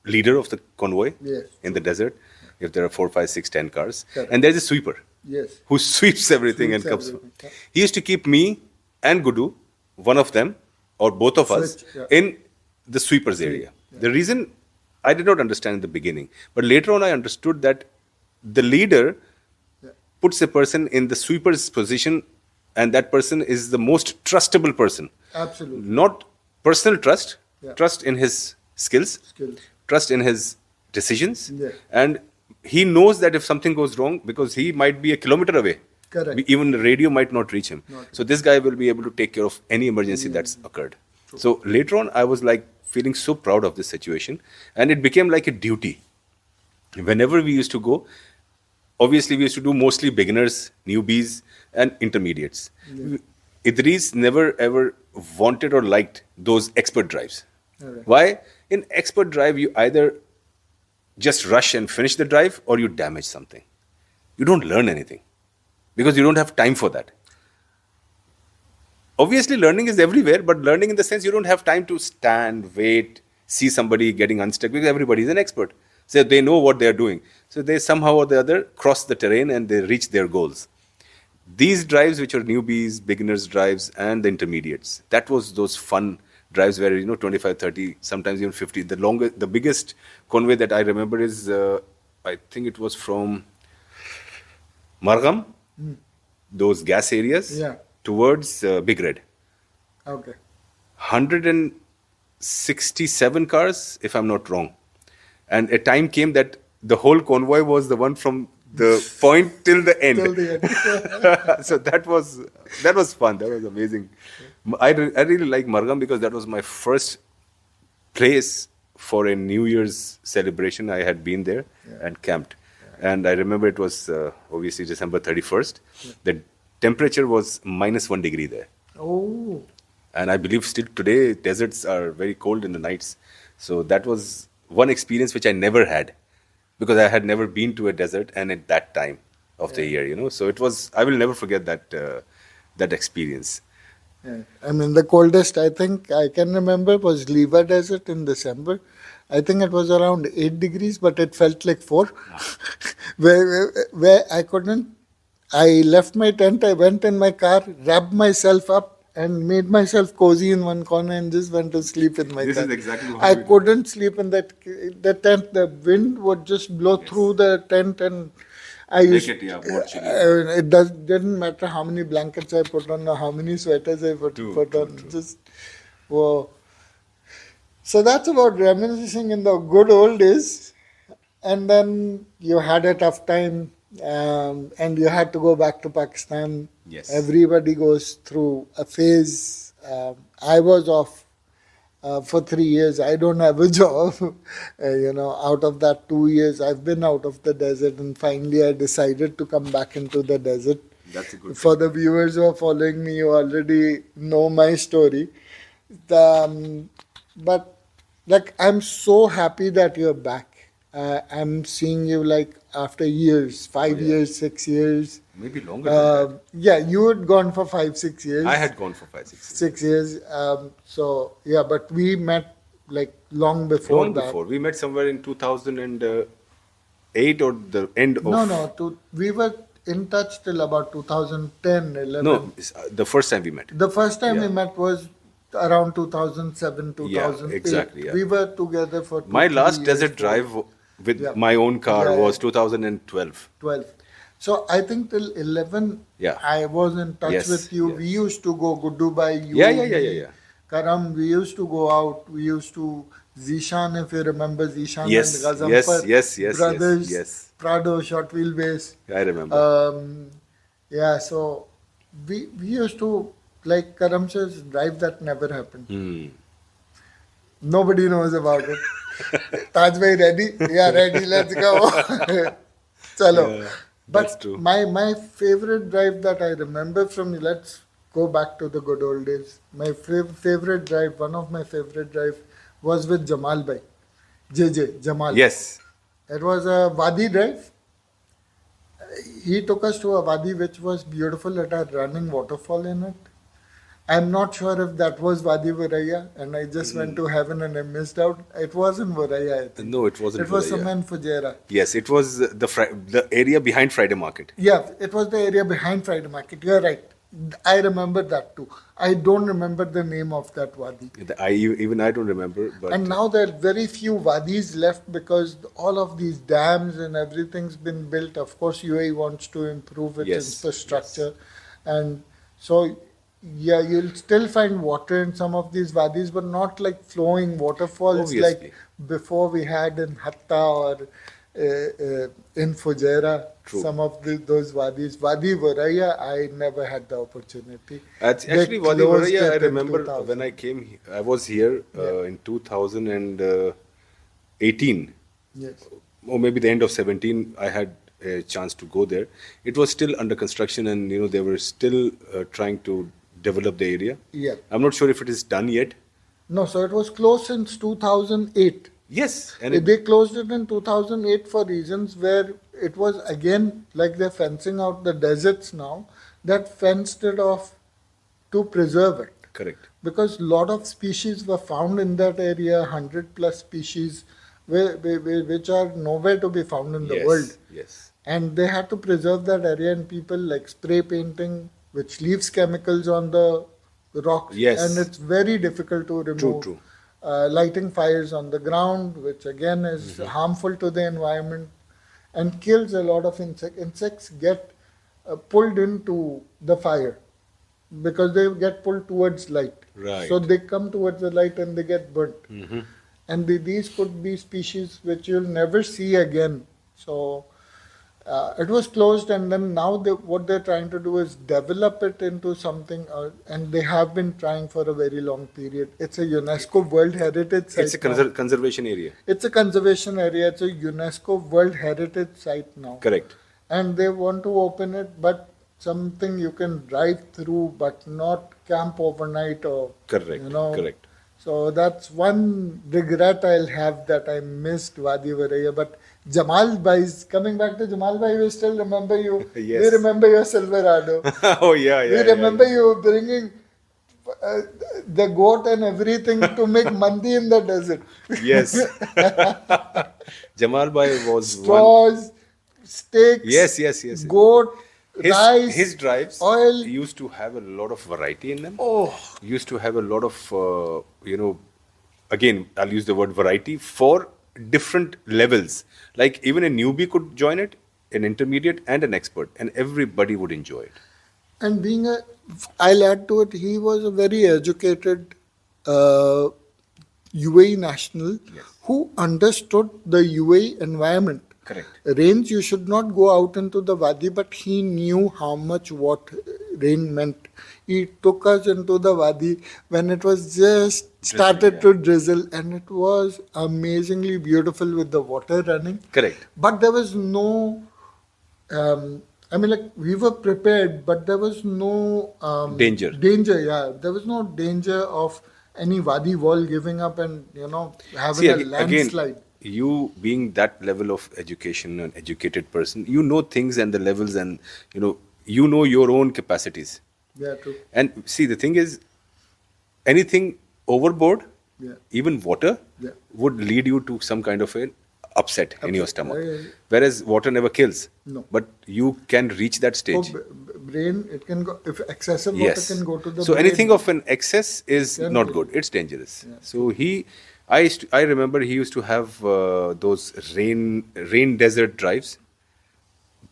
leader of the convoy Yes. in the desert. If there are 4, 5, 6, 10 cars, Correct. and there's a sweeper Yes. who sweeps everything Sweeps and comes. everything. Yeah. He used to keep me and Gudu, one of them or both of us, Switch, yeah. in the sweepers area. The reason I did not understand in the beginning, but later on I understood that the leader Yeah. puts a person in the sweeper's position, and that person is the most trustable person. Absolutely. Not personal trust, Yeah. trust in his skills, Skills. trust in his decisions, Yeah. and he knows that if something goes wrong, because he might be a kilometer away, Correct. even the radio might not reach him. Not So this guy will be able to take care of any emergency that's occurred. So later on, I was like feeling so proud of this situation, and it became like a duty. Whenever we used to go, obviously we used to do mostly beginners, newbies, and intermediates. Idris never ever wanted or liked those expert drives. Okay. Why? In expert drive, you either just rush and finish the drive, or you damage something. You don't learn anything because you don't have time for that. Obviously, learning is everywhere, but learning in the sense you don't have time to stand, wait, see somebody getting unstuck, because everybody is an expert. So they know what they are doing. So they somehow or the other cross the terrain and they reach their goals. These drives, which are newbies, beginners drives, and the intermediates, that was those fun drives where 25, 30, sometimes even 50. The biggest convoy that I remember is I think it was from Margam, those gas areas, Yeah. towards Big Red. Okay. 167 cars, if I'm not wrong. And a time came that the whole convoy was the one from the point till the end. Till the end. So that was fun. That was amazing. I really like Margam because that was my first place for a New Year's celebration. I had been there and camped. And I remember it was obviously December 31st. The temperature was -1 degree there. Oh. And I believe still today deserts are very cold in the nights. So that was one experience which I never had, because I had never been to a desert and at that time of the year. So it was, I will never forget that experience. Yeah. I mean, the coldest I think I can remember was Liva Desert in December. I think it was around 8 degrees, but it felt like 4. where I couldn't. I left my tent, I went in my car, wrapped myself up, and made myself cozy in one corner and just went to sleep in my This tent. is exactly what I we did. couldn't sleep in the tent. The wind would just blow through the tent, and I used. it, yeah, more chilly. It didn't matter how many blankets I put on or how many sweaters I put on. Just whoa. So that's about reminiscing in the good old days. And then you had a tough time, and you had to go back to Pakistan. Yes. Everybody goes through a phase. I was off for 3 years. I don't have a job. Out of that 2 years, I've been out of the desert, and finally I decided to come back into the desert. That's a good For the viewers who are following me, you already know my story. But I'm so happy that you're back. I'm seeing you after years, 5 years, 6 years. Maybe longer than that. Yeah, you had gone for 5, 6 years. I had gone for 5, 6 years. 6 years. But we met long before Long that. before. We met somewhere in 2008 or the end of... No. We were in touch till about 2010, 11. No, the first time we met. The first time we Yeah. met was around 2007, Yeah, 2008. exactly. Yeah. We were together for My 3 last years. desert drive with Yeah. my own car Yeah, was yeah. 2012. 12. So I think till 11, Yeah. I was in touch Yes, with you. yes. We used to go Dubai, you, Yeah, yeah, yeah, yeah, me, yeah. Karam. We used to go out. We used to, Zishan, if you remember, Zishan and Yes, yes, Ghazampar, yes, yes, yes, brothers, yes. Prado, short wheelbase. I remember. Yeah, so we used to, like Karam says, drive that never happened. Hmm. Nobody knows about it. Taj bhai, ready? Yeah, ready. Let's go. Chalo. Yeah, that's But true. my favorite drive that I remember from, let's go back to the good old days. My favorite drive, one of my favorite drive was with Jamal bhai, JJ Jamal. Yes. It was a Wadi drive. He took us to a Wadi which was beautiful. It had running waterfall in it. I'm not sure if that was Wadi Varaya, and I just went to heaven and I missed out. It wasn't Varaya, I think. No, it wasn't. It was Varaya. somewhere in Fujairah. Yes, it was the area behind Friday Market. Yeah, it was the area behind Friday Market. You're right. I remember that too. I don't remember the name of that Wadi. Even I don't remember. But And now there are very few wadis left because all of these dams and everything's been built. Of course, UAE wants to improve its Yes, infrastructure. And so, yeah, you'll still find water in some of these wadis, but not like flowing waterfalls Obviously. like before we had in Hatta or in Fujairah. True. Some of those wadis. Wadi Varaya, I never had the opportunity. They Actually, Wadi closed Varaya, I it in remember 2000. when I came, I was here in 2018, Yes. or maybe the end of 17. I had a chance to go there. It was still under construction, and they were still trying to develop the area. Yeah. I'm not sure if it is done yet. No, so it was closed since 2008. Yes, and They closed it in 2008 for reasons where it was again like they're fencing out the deserts now, that fenced it off to preserve it. correct. Because a lot of species were found in that area, 100 plus species, which are nowhere to be found in the Yes, world. yes. And they had to preserve that area, and people like spray painting, which leaves chemicals on the rocks. Yes. And it's very difficult to remove. True. Lighting fires on the ground, which again is harmful to the environment and kills a lot of insects. Insects get pulled into the fire because they get pulled towards light. Right. So they come towards the light and they get burnt. And these could be species which you'll never see again. So it was closed, and then now what they're trying to do is develop it into something, and they have been trying for a very long period. It's a UNESCO World Heritage Site. It's a now. conservation area. It's a conservation area. It's a UNESCO World Heritage Site now. Correct. And they want to open it, but something you can drive through, but not camp overnight or Correct. Correct. So that's one regret I'll have, that I missed Wadi Varaya. But Jamal Bhai's, coming back to Jamal Bhai, we still remember you. Yes. We remember your Silverado. Oh yeah, yeah. We yeah, remember yeah. you bringing the goat and everything to make mandi in the desert. Yes. Jamal Bhai was one. Straws, steaks, Yes. goat, rice, His drives oil. used to have a lot of variety in them. Oh, Used to have a lot of, again, I'll use the word variety for different levels. Like even a newbie could join it, an intermediate and an expert, and everybody would enjoy it. and I'll add to it, he was a very educated UAE national who understood the UAE environment. Correct. Rains, you should not go out into the wadi, but he knew how much what rain meant. He took us into the wadi when it was just started to drizzle, and it was amazingly beautiful with the water running. Correct. But there was no, we were prepared, but there was no Danger. Danger, yeah. There was no danger of any wadi wall giving up and, having See, a again, landslide. you being that level of education, an educated person, you know things and the levels, and you know your own capacities. Yeah, true. And see, the thing is, anything overboard, Yeah. even water, Yeah. would lead you to some kind of a upset in your stomach. Yeah. Whereas water never kills. No. But you can reach that For stage. brain, it can go, if excessive water Yes. can go to the So brain. anything of an excess is Can not kill good. you. It's dangerous. So I remember he used to have those rain desert drives.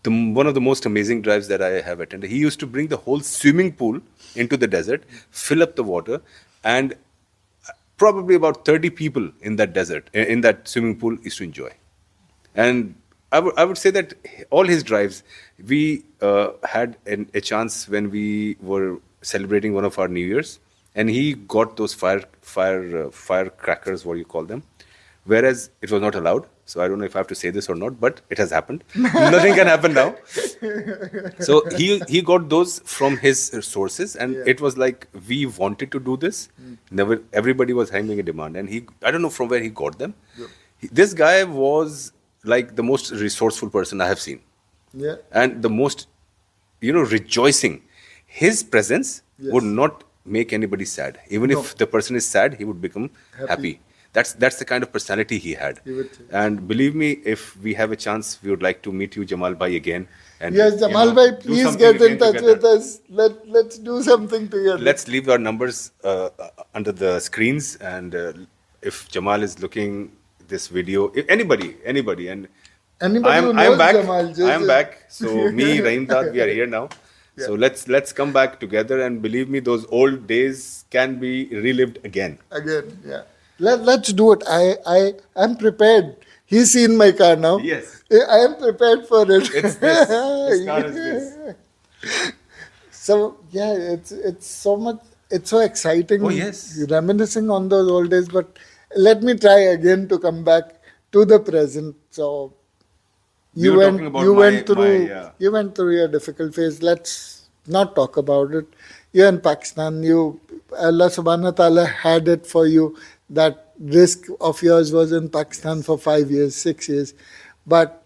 One of the most amazing drives that I have attended. He used to bring the whole swimming pool into the desert, fill up the water, and probably about 30 people in that desert, in that swimming pool, is to enjoy. And I would say that all his drives, we had a chance when we were celebrating one of our New Years, and he got those firecrackers, what do you call them, whereas it was not allowed. So I don't know if I have to say this or not, but it has happened. Nothing can happen now. So he got those from his sources, and it was like we wanted to do this. Never everybody was having a demand, and I don't know from where he got them. This guy was like the most resourceful person I have seen, Yeah. and the most rejoicing. His presence would not make anybody sad. Even if the person is sad, he would become happy. That's the kind of personality he had. He would say. And believe me, if we have a chance, we would like to meet you, Jamal Bhai, again. And Yes, Jamal bhai, do please something get in again touch together. with us. Let's do something together. Let's leave our numbers under the screens, and if Jamal is looking this video, if anybody, and Anybody who I'm knows back. Jamal, just I'm back. So me, Rahimdad, we are here now. So let's come back together, and believe me, those old days can be relived again. again. Yeah. Let's do it. I'm prepared. He's seen my car now. Yes. I am prepared for it. It's this. This car is this. So yeah, it's so much. It's so exciting. Oh, yes. Reminiscing on those old days, but let me try again to come back to the present. So We were talking about you went through your difficult phase. Let's not talk about it. You're in Pakistan. Allah Subhanahu wa Taala had it for you. That risk of yours was in Pakistan for 5 years, 6 years. But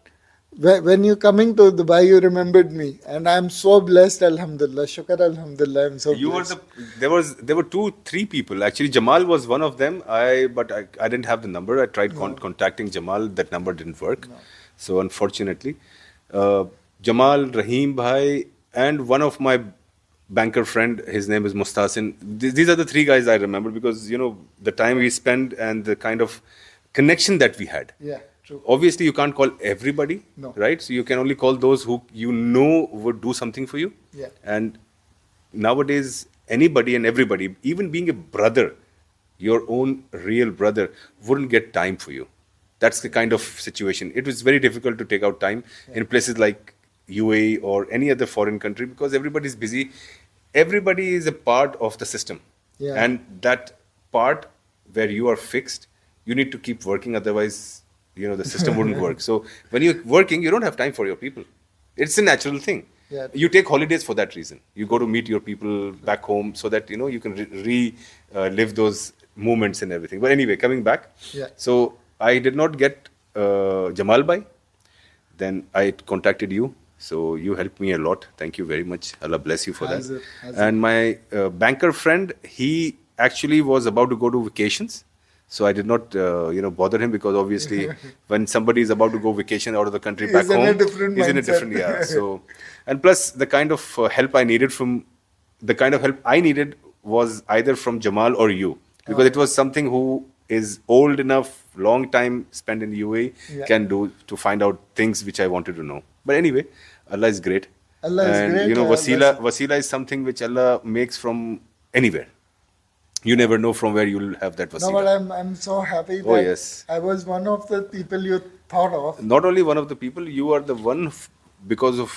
when you're coming to Dubai, you remembered me, and I'm so blessed. Alhamdulillah, shukr, alhamdulillah. I'm so You were blessed. there were 3 people actually. Jamal was one of them. But I didn't have the number. I tried contacting Jamal. That number didn't work. So unfortunately, Jamal, Rahim Bhai, and one of my banker friend, his name is Mustasin. These are the 3 guys I remember, because the time we spent and the kind of connection that we had. Yeah, true. Obviously, you can't call everybody, No. right? So you can only call those who would do something for you. Yeah. And nowadays, anybody and everybody, even being a brother, your own real brother, wouldn't get time for you. That's the kind of situation. It was very difficult to take out time in places like UAE or any other foreign country, because everybody's busy. Everybody is a part of the system. Yeah. And that part where you are fixed, you need to keep working. Otherwise, the system wouldn't work. So when you're working, you don't have time for your people. It's a natural thing. Yeah. You take holidays for that reason. You go to meet your people back home so that, you can live those moments and everything. But anyway, coming back. Yeah. So I did not get Jamal Bhai. Then I contacted you. So you helped me a lot. Thank you very much. Allah bless you for Has that. it, has And my banker friend, he actually was about to go to vacations. So I did not, bother him, because obviously when somebody is about to go vacation out of the country back He's in a home, different he's in a mindset. different, yeah. So, and plus the kind of help I needed was either from Jamal or you, because it was something who is old enough, long time spent in the UAE, can do to find out things which I wanted to know. But anyway, Allah is great. Allah is And great, wasila is something which Allah makes from anywhere. You never know from where you'll have that wasila. No, but I'm so happy that Oh, yes. I was one of the people you thought of. Not only one of the people, you are the one because of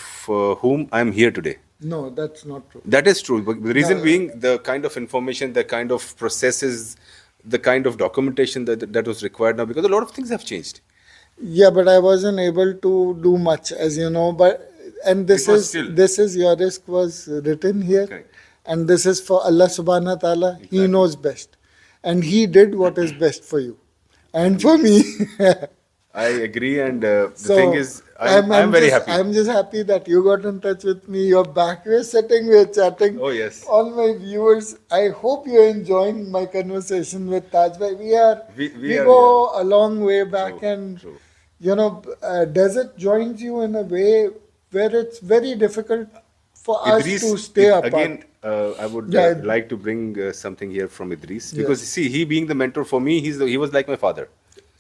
whom I'm here today. No, that's not true. That is true. But the reason No. being, the kind of information, the kind of processes, the kind of documentation that was required now, because a lot of things have changed. Yeah, but I wasn't able to do much, as you know. And It was still- this is your risk was written here, Correct. and this is for Allah Subhanahu wa Taala. He knows best, and He did what is best for you, and for me. I agree, and the thing is, I'm very happy. I'm just happy that you got in touch with me. You're back. We're sitting, we're chatting. Oh, yes. All my viewers, I hope you're enjoying my conversation with Taj Bhai. We We are, go a long way back, True, and true. desert joins you in a way where it's very difficult for us to Idris, stay apart. again, I would Yeah, like to bring something here from Idris because yes. see, he being the mentor for me, he was like my father.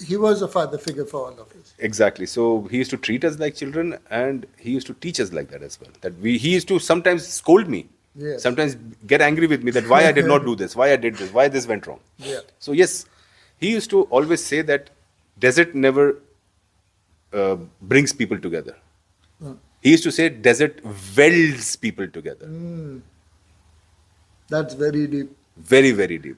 He was a father figure for all of us. Exactly. So he used to treat us like children, and he used to teach us like that as well. He used to sometimes scold me, Yes. sometimes get angry with me that why I did not do this, why I did this, why this went wrong. Yeah. So yes, he used to always say that desert never brings people together. He used to say desert welds people together. That's very deep. Very, very deep.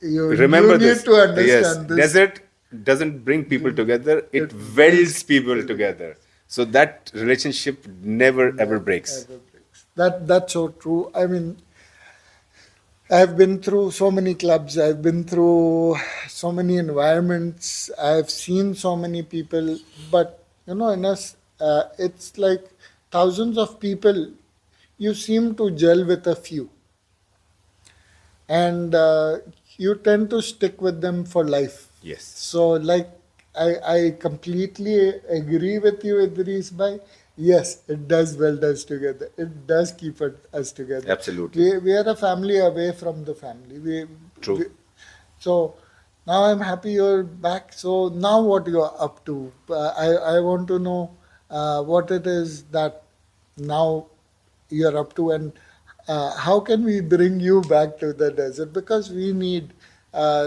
You Remember need this. to Yes, understand this. desert doesn't bring people together, it welds people together. So that relationship never ever breaks. Ever breaks. That's so true. I mean, I've been through so many clubs. I've been through so many environments. I've seen so many people. But in us, it's like thousands of people. You seem to gel with a few, and you tend to stick with them for life. Yes. So, like, I completely agree with you, Idris bhai. Yes, it does weld us together. It does keep us together. Absolutely. We are a family away from the family. True. So now I'm happy you're back. So now what you're up to? I want to know what it is that now you're up to, and how can we bring you back to the desert? Because we need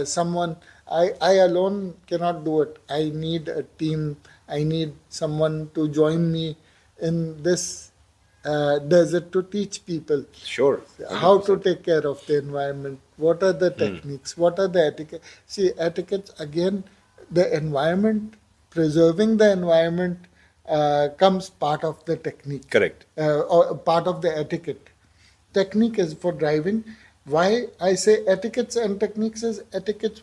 someone. I alone cannot do it. I need a team. I need someone to join me in this desert to teach people Sure. how to 100%. take care of the environment. What are the techniques? What are the etiquette? See, etiquettes again, the environment, preserving the environment comes part of the technique, Correct. or part of the etiquette. Technique is for driving. Why I say etiquettes and techniques is etiquettes.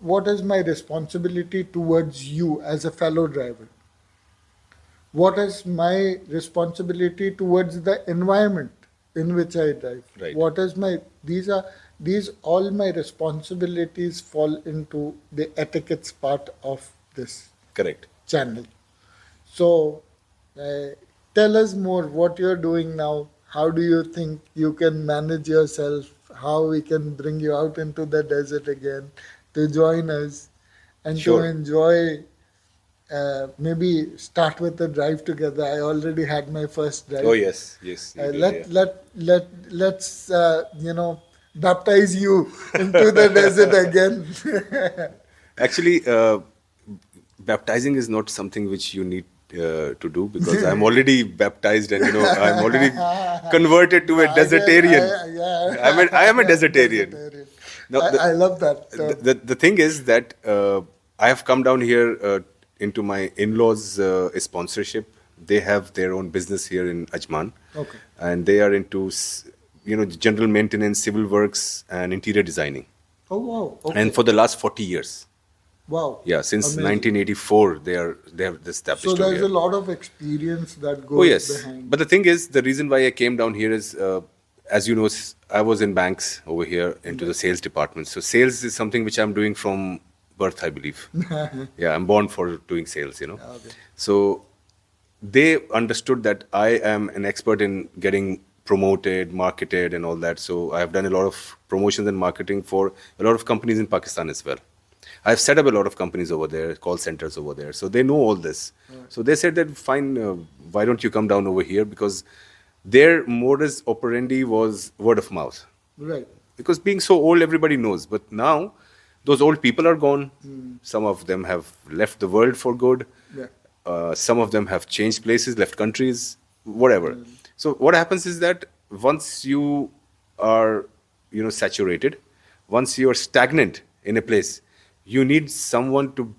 What is my responsibility towards you as a fellow driver? What is my responsibility towards the environment in which I drive? Right. What is my these all my responsibilities fall into the etiquettes part of this Correct. channel. So uh, tell us more what you're doing now. How do you think you can manage yourself? How we can bring you out into the desert again to join us and to Sure. enjoy, maybe start with a drive together. I already had my first drive. Oh yes, yes. You did, yeah. Let's baptize you into the desert again. Actually, baptizing is not something which you need to do because I'm already baptized and I'm already converted to a desertarian. I am a desertarian. Now, I love that. the thing is that I have come down here into my in-laws' sponsorship. They have their own business here in Ajman, Okay. and they are into general maintenance, civil works, and interior designing. Oh wow. Okay. And for the last 40 years, Wow. yeah, since Amazing. 1984, they have established. So over there's here. a lot of experience that goes Oh yes, behind. but the thing is, the reason why I came down here is, as you know, I was in banks over here into the sales department. So sales is something which I'm doing from birth, I believe. Yeah, I'm born for doing sales. Okay. So they understood that I am an expert in getting promoted, marketed, and all that. So I have done a lot of promotions and marketing for a lot of companies in Pakistan as well. I've set up a lot of companies over there, call centers over there. So they know all this. So they said that, fine, why don't you come down over here? Because their modus operandi was word of mouth. Right. Because being so old, everybody knows. But now, those old people are gone. Some of them have left the world for good. Yeah. Some of them have changed places, left countries, whatever. So what happens is that once you are, saturated, once you are stagnant in a place, you need someone to,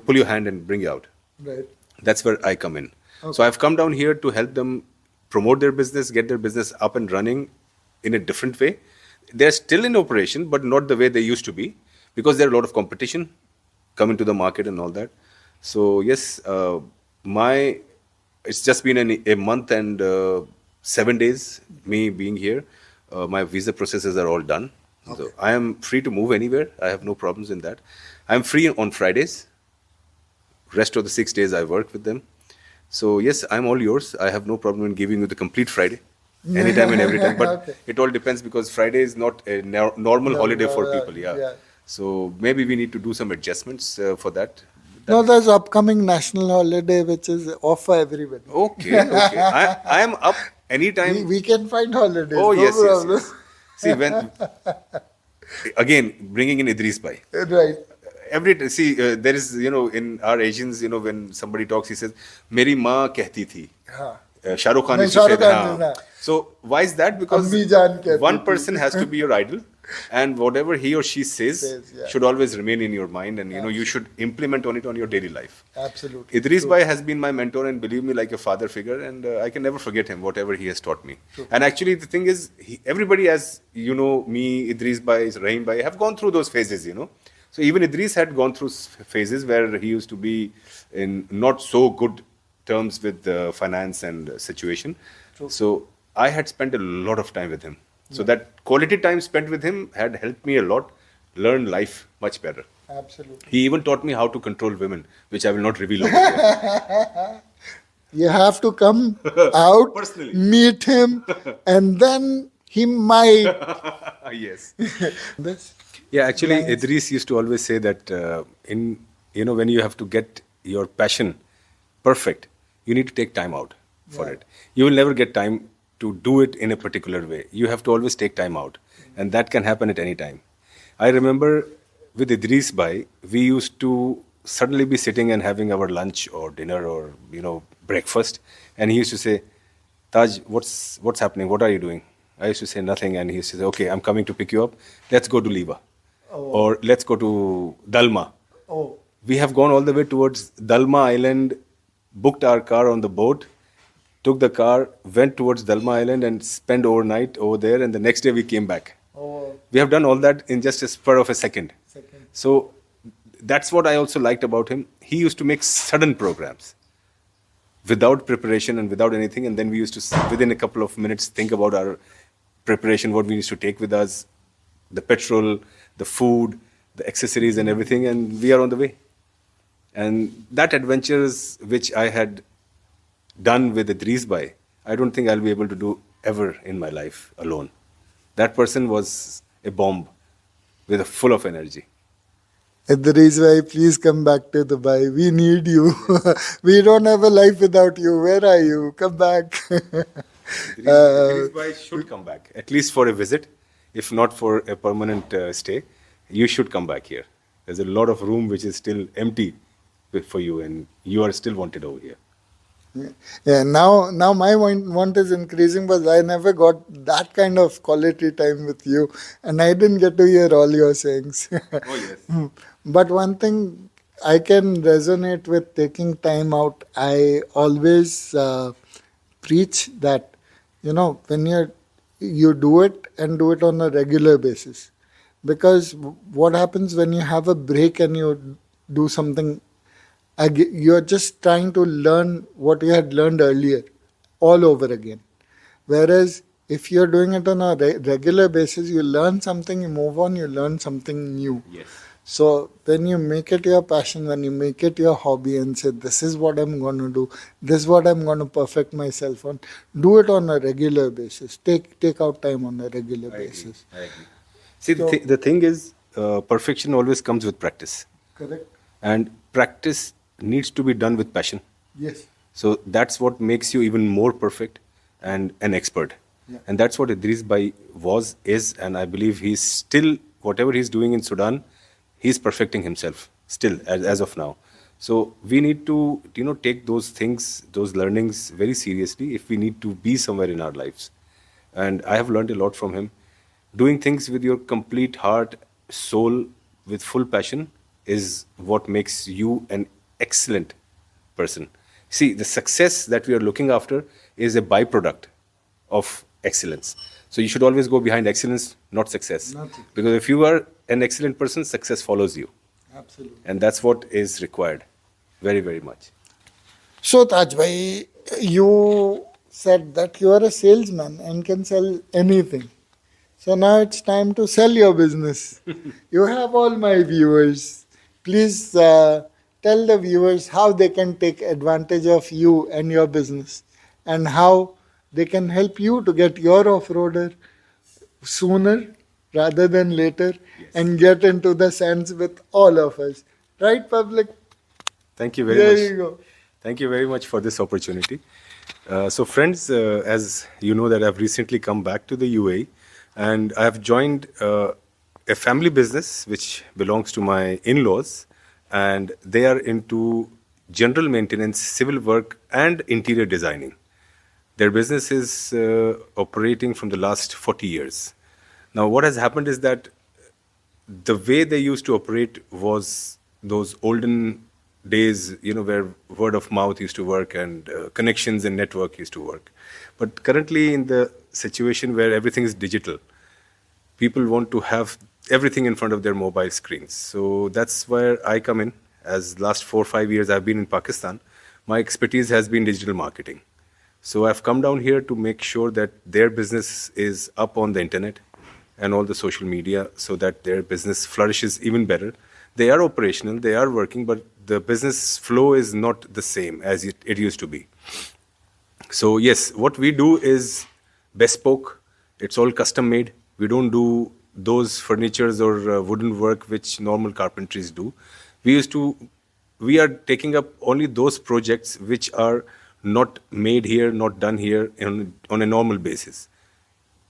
pull your hand and bring you out. Right. That's where I come in. Okay. So I've come down here to help them promote their business, get their business up and running in a different way. They're still in operation, but not the way they used to be, because there are a lot of competition coming to the market and all that. So yes, it's just been a month and 7 days me being here. My visa processes are all done. So I am free to move anywhere. I have no problems in that. I'm free on Fridays. Rest of the 6 days I work with them. So yes, I'm all yours. I have no problem in giving you the complete Friday, anytime and every time. But Okay. it all depends because Friday is not a normal No, holiday no, for people. Yeah. yeah. So maybe we need to do some adjustments for that. No, there's upcoming national holiday which is off for everybody. Okay, okay. I am up anytime. We can find holidays, Oh no yes, yes, problem. yes. See when again bringing in Idris Bhai. Right. There is in our Asians when somebody talks he says मेरी माँ कहती थी. हाँ. Shah Rukh Khan नहीं, used to say Shahrukh that. Khan हाँ. ने, So why is that? Because अम्मी जान कहती one थी. person has to be your idol, and whatever he or she says Yeah. should always remain in your mind, and you should implement on it on your daily life. Absolutely. Idris Bhai has been my mentor and believe me like a father figure, and I can never forget him, whatever he has taught me. And actually the thing is, everybody, as you know, me, Idris Bhai, Rahim Bhai, have gone through those phases, So even Idris had gone through phases where he used to be in not so good terms with the finance and situation. So I had spent a lot of time with him. So that quality time spent with him had helped me a lot learn life much better. Absolutely. He even taught me how to control women, which I will not reveal over here. You have to come out, Personally. meet him, and then he might. Yes. This. Yeah, actually, Nice. Idris used to always say that when you have to get your passion perfect, you need to take time out for it. You will never get time to do it in a particular way. You have to always take time out, and that can happen at any time. I remember with Idris Bhai, we used to suddenly be sitting and having our lunch or dinner or breakfast, and he used to say, "Taj, what's happening? What are you doing?" I used to say nothing, and he used to say, "Okay, I'm coming to pick you up. Let's go to Liva, or let's go to Dalma." Oh. We have gone all the way towards Dalma Island, booked our car on the boat, took the car, went towards Dalma Island and spent overnight over there, and the next day we came back. Oh. We have done all that in just a spur of a second. So that's what I also liked about him. He used to make sudden programs without preparation and without anything, and then we used to, within a couple of minutes, think about our preparation, what we used to take with us, the petrol, the food, the accessories and everything, and we are on the way. And that adventures which I had done with Idris Bhai, I don't think I'll be able to do ever in my life alone. That person was a bomb with a full of energy. Idris Bhai, please come back to Dubai. We need you. We don't have a life without you. Where are you? Come back. Idris Bhai should come back, at least for a visit, if not for a permanent stay. You should come back here. There's a lot of room which is still empty for you, and you are still wanted over here. Yeah, now my want is increasing, but I never got that kind of quality time with you, and I didn't get to hear all your sayings. Oh, yes. But one thing I can resonate with taking time out. I always preach that, when you do it and do it on a regular basis, because what happens when you have a break and you do something, you're just trying to learn what you had learned earlier all over again. Whereas if you're doing it on a regular basis, you learn something, you move on, you learn something new. Yes. So when you make it your passion, when you make it your hobby and say, this is what I'm going to do, this is what I'm going to perfect myself on, do it on a regular basis. Take out time on a regular basis. I agree. See, the thing is, perfection always comes with practice. Correct? And practice needs to be done with passion. Yes. So that's what makes you even more perfect and an expert. Yeah. And that's what Idris Bhai is, and I believe he's still, whatever he's doing in Sudan, he's perfecting himself still as of now. So we need to, take those things, those learnings very seriously if we need to be somewhere in our lives. And I have learned a lot from him. Doing things with your complete heart, soul, with full passion is what makes you an excellent person. See, the success that we are looking after is a byproduct of excellence. So you should always go behind excellence, not success. Because if you are an excellent person, success follows you. Absolutely. And that's what is required very, very much. So Taj Bhai, you said that you are a salesman and can sell anything. So now it's time to sell your business. You have all my viewers. Please tell the viewers how they can take advantage of you and your business, and how they can help you to get your off-roader sooner rather than later, and get into the sands with all of us. Right, public? Thank you very There much. you go. Thank you very much for this opportunity. So, friends, as you know, that I've recently come back to the UAE, and I've joined a family business which belongs to my in-laws, and they are into general maintenance, civil work, and interior designing. Their business is operating from the last 40 years. Now, what has happened is that the way they used to operate was those olden days, where word of mouth used to work and connections and network used to work. But currently, in the situation where everything is digital, people want to have everything in front of their mobile screens. So that's where I come in. As last 4 or 5 years I've been in Pakistan, my expertise has been digital marketing. So I've come down here to make sure that their business is up on the internet and all the social media, so that their business flourishes even better. They are operational, they are working, but the business flow is not the same as it used to be. So yes, what we do is bespoke. It's all custom made. We don't do those furnitures or wooden work which normal carpentries do. We are taking up only those projects which are not made here, not done here on a normal basis.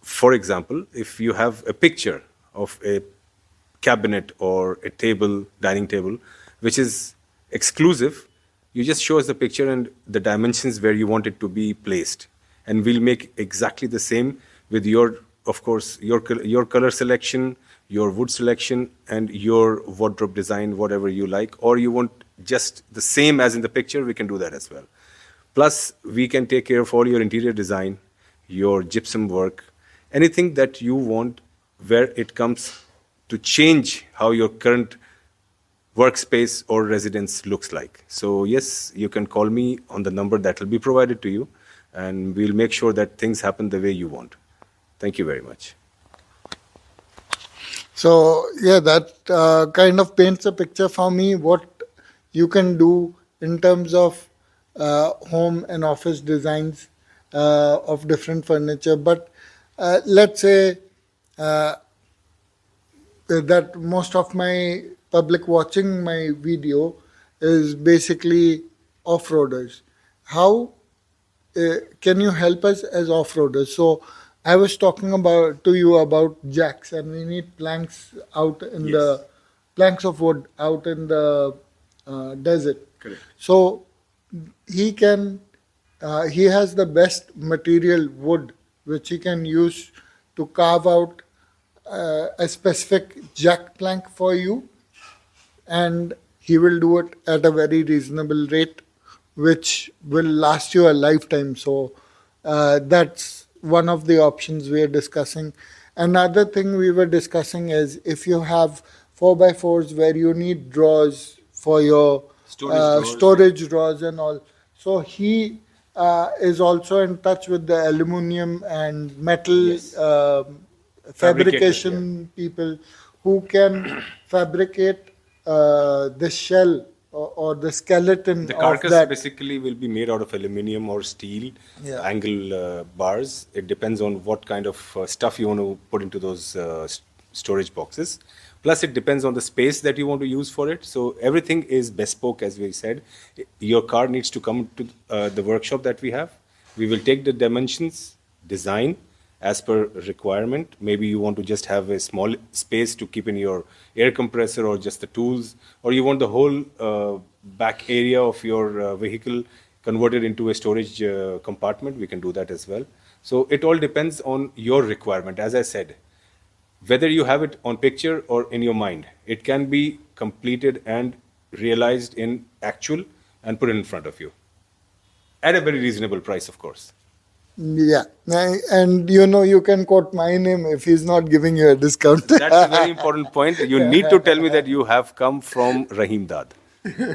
For example, if you have a picture of a cabinet or a table, dining table, which is exclusive, you just show us the picture and the dimensions where you want it to be placed. And we'll make exactly the same with of course, your color selection, your wood selection, and your wardrobe design, whatever you like. Or you want just the same as in the picture, we can do that as well. Plus, we can take care of all your interior design, your gypsum work, anything that you want where it comes to change how your current workspace or residence looks like. So yes, you can call me on the number that will be provided to you, and we'll make sure that things happen the way you want. Thank you very much. So yeah, that kind of paints a picture for me what you can do in terms of home and office designs of different furniture. But let's say that most of my public watching my video is basically off-roaders. How can you help us as off-roaders? So I was talking about to you about jacks, and we need planks out in the planks of wood out in the desert. Correct. So he has the best material wood which he can use to carve out a specific jack plank for you, and he will do it at a very reasonable rate which will last you a lifetime. So that's one of the options we are discussing. Another thing we were discussing is if you have 4x4s where you need drawers for your storage drawers and all. So he is also in touch with the aluminum and metal fabrication people who can fabricate the shell or the skeleton The of carcass that. basically will be made out of aluminum or steel, Yeah. angle bars. It depends on what kind of stuff you want to put into those storage boxes. Plus, it depends on the space that you want to use for it. So everything is bespoke, as we said. Your car needs to come to the workshop that we have. We will take the dimensions, design as per requirement. Maybe you want to just have a small space to keep in your air compressor or just the tools, or you want the whole back area of your vehicle converted into a storage compartment. We can do that as well. So it all depends on your requirement. As I said, whether you have it on picture or in your mind, it can be completed and realized in actual and put in front of you at a very reasonable price, of course. Yeah, and you can quote my name if he's not giving you a discount. That's a very important point. You need to tell me that you have come from Rahimdad.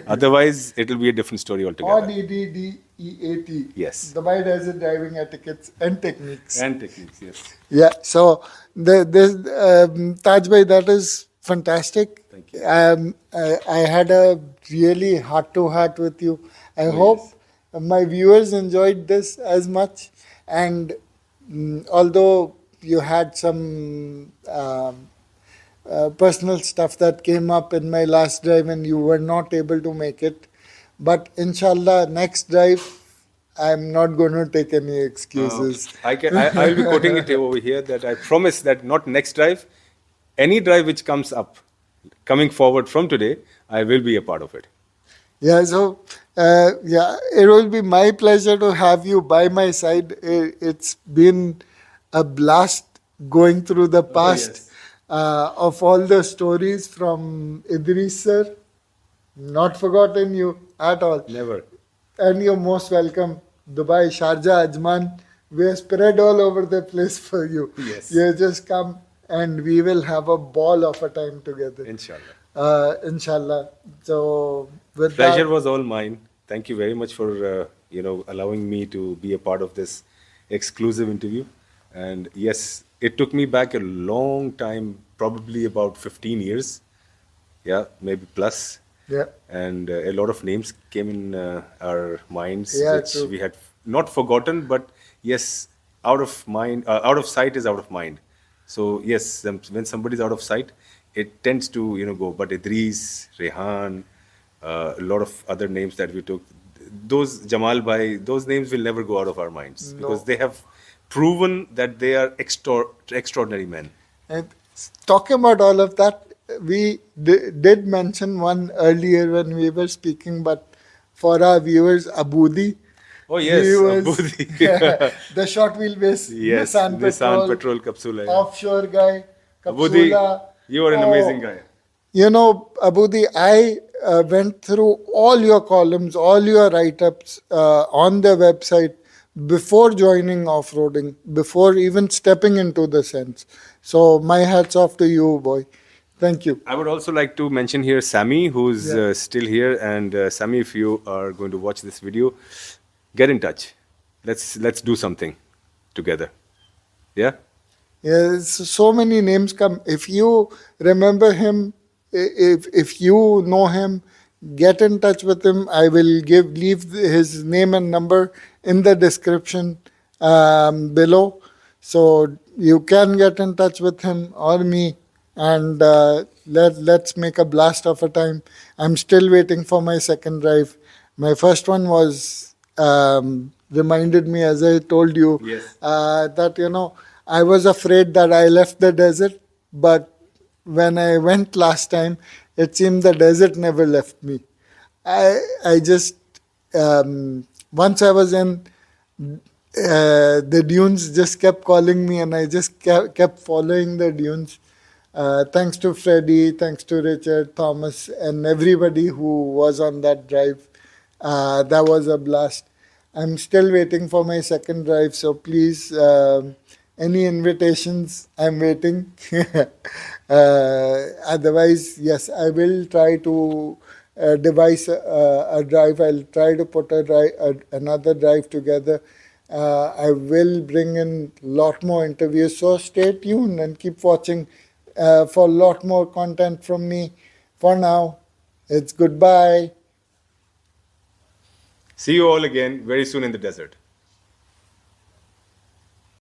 Otherwise, it will be a different story Or altogether. DDDEAT. Yes. The Dubai Desert Driving Etiquettes and Techniques. And techniques, yes. Yeah, so this Taj Bhai, that is fantastic. Thank you. I had a really heart-to-heart with you. I Oh, hope yes. my viewers enjoyed this as much. And although you had some personal stuff that came up in my last drive and you were not able to make it, but inshallah, next drive, I'm not going to take any excuses. I will be quoting it over here that I promise that not next drive, any drive which comes up, coming forward from today, I will be a part of it. Yeah, so yeah, it will be my pleasure to have you by my side. It's been a blast going through the past yes. of all the stories from Idris sir. Not forgotten you at all. Never. And you're most welcome. Dubai, Sharjah, Ajman. We're spread all over the place for you. Yes. You just come and we will have a ball of a time together. Inshallah. Inshallah. So with Pleasure that, was all mine. Thank you very much for allowing me to be a part of this exclusive interview. And yes, it took me back a long time, probably about 15 years. Yeah, maybe plus. yeah, And a lot of names came in our minds, Yeah, which true. we had not forgotten, but yes, out of mind, out of sight is out of mind. So yes, when somebody is out of sight, it tends to go. But Idris, Rehan, a lot of other names that we took, those Jamal Bhai, those names will never go out of our minds because No. they have proven that they are extraordinary men. And talking about all of that, we did mention one earlier when we were speaking, but for our viewers, Abudi. Oh He yes, was Abudi. the short wheelbase Yes, Nissan Nissan Petrol, Petrol Capsule. Yeah. offshore guy, Abudi, Capsula. you are an amazing guy. You know, Abudi, I went through all your columns, all your write-ups on the website before joining off-roading, before even stepping into the sense. So my hats off to you, boy. Thank you. I would also like to mention here Sammy, who's Yeah. still here. And Sammy, if you are going to watch this video, get in touch. Let's do something together. Yeah. Yes, so many names come. If you remember him, if you know him, get in touch with him. I will leave his name and number in the description below, so you can get in touch with him or me, and let's make a blast of a time. I'm still waiting for my second drive. My first one was reminded me, as I told you, Yes. that I was afraid that I left the desert, but when I went last time, it seemed the desert never left me. I just once I was in, the dunes just kept calling me, and I just kept following the dunes. Thanks to Freddie, thanks to Richard, Thomas, and everybody who was on that drive. That was a blast. I'm still waiting for my second drive, so please, any invitations, I'm waiting. Otherwise, yes, I will try to devise a drive. I'll try to put another drive together. I will bring in a lot more interviews, so stay tuned and keep watching for a lot more content from me. For now, it's goodbye. See you all again very soon in the desert.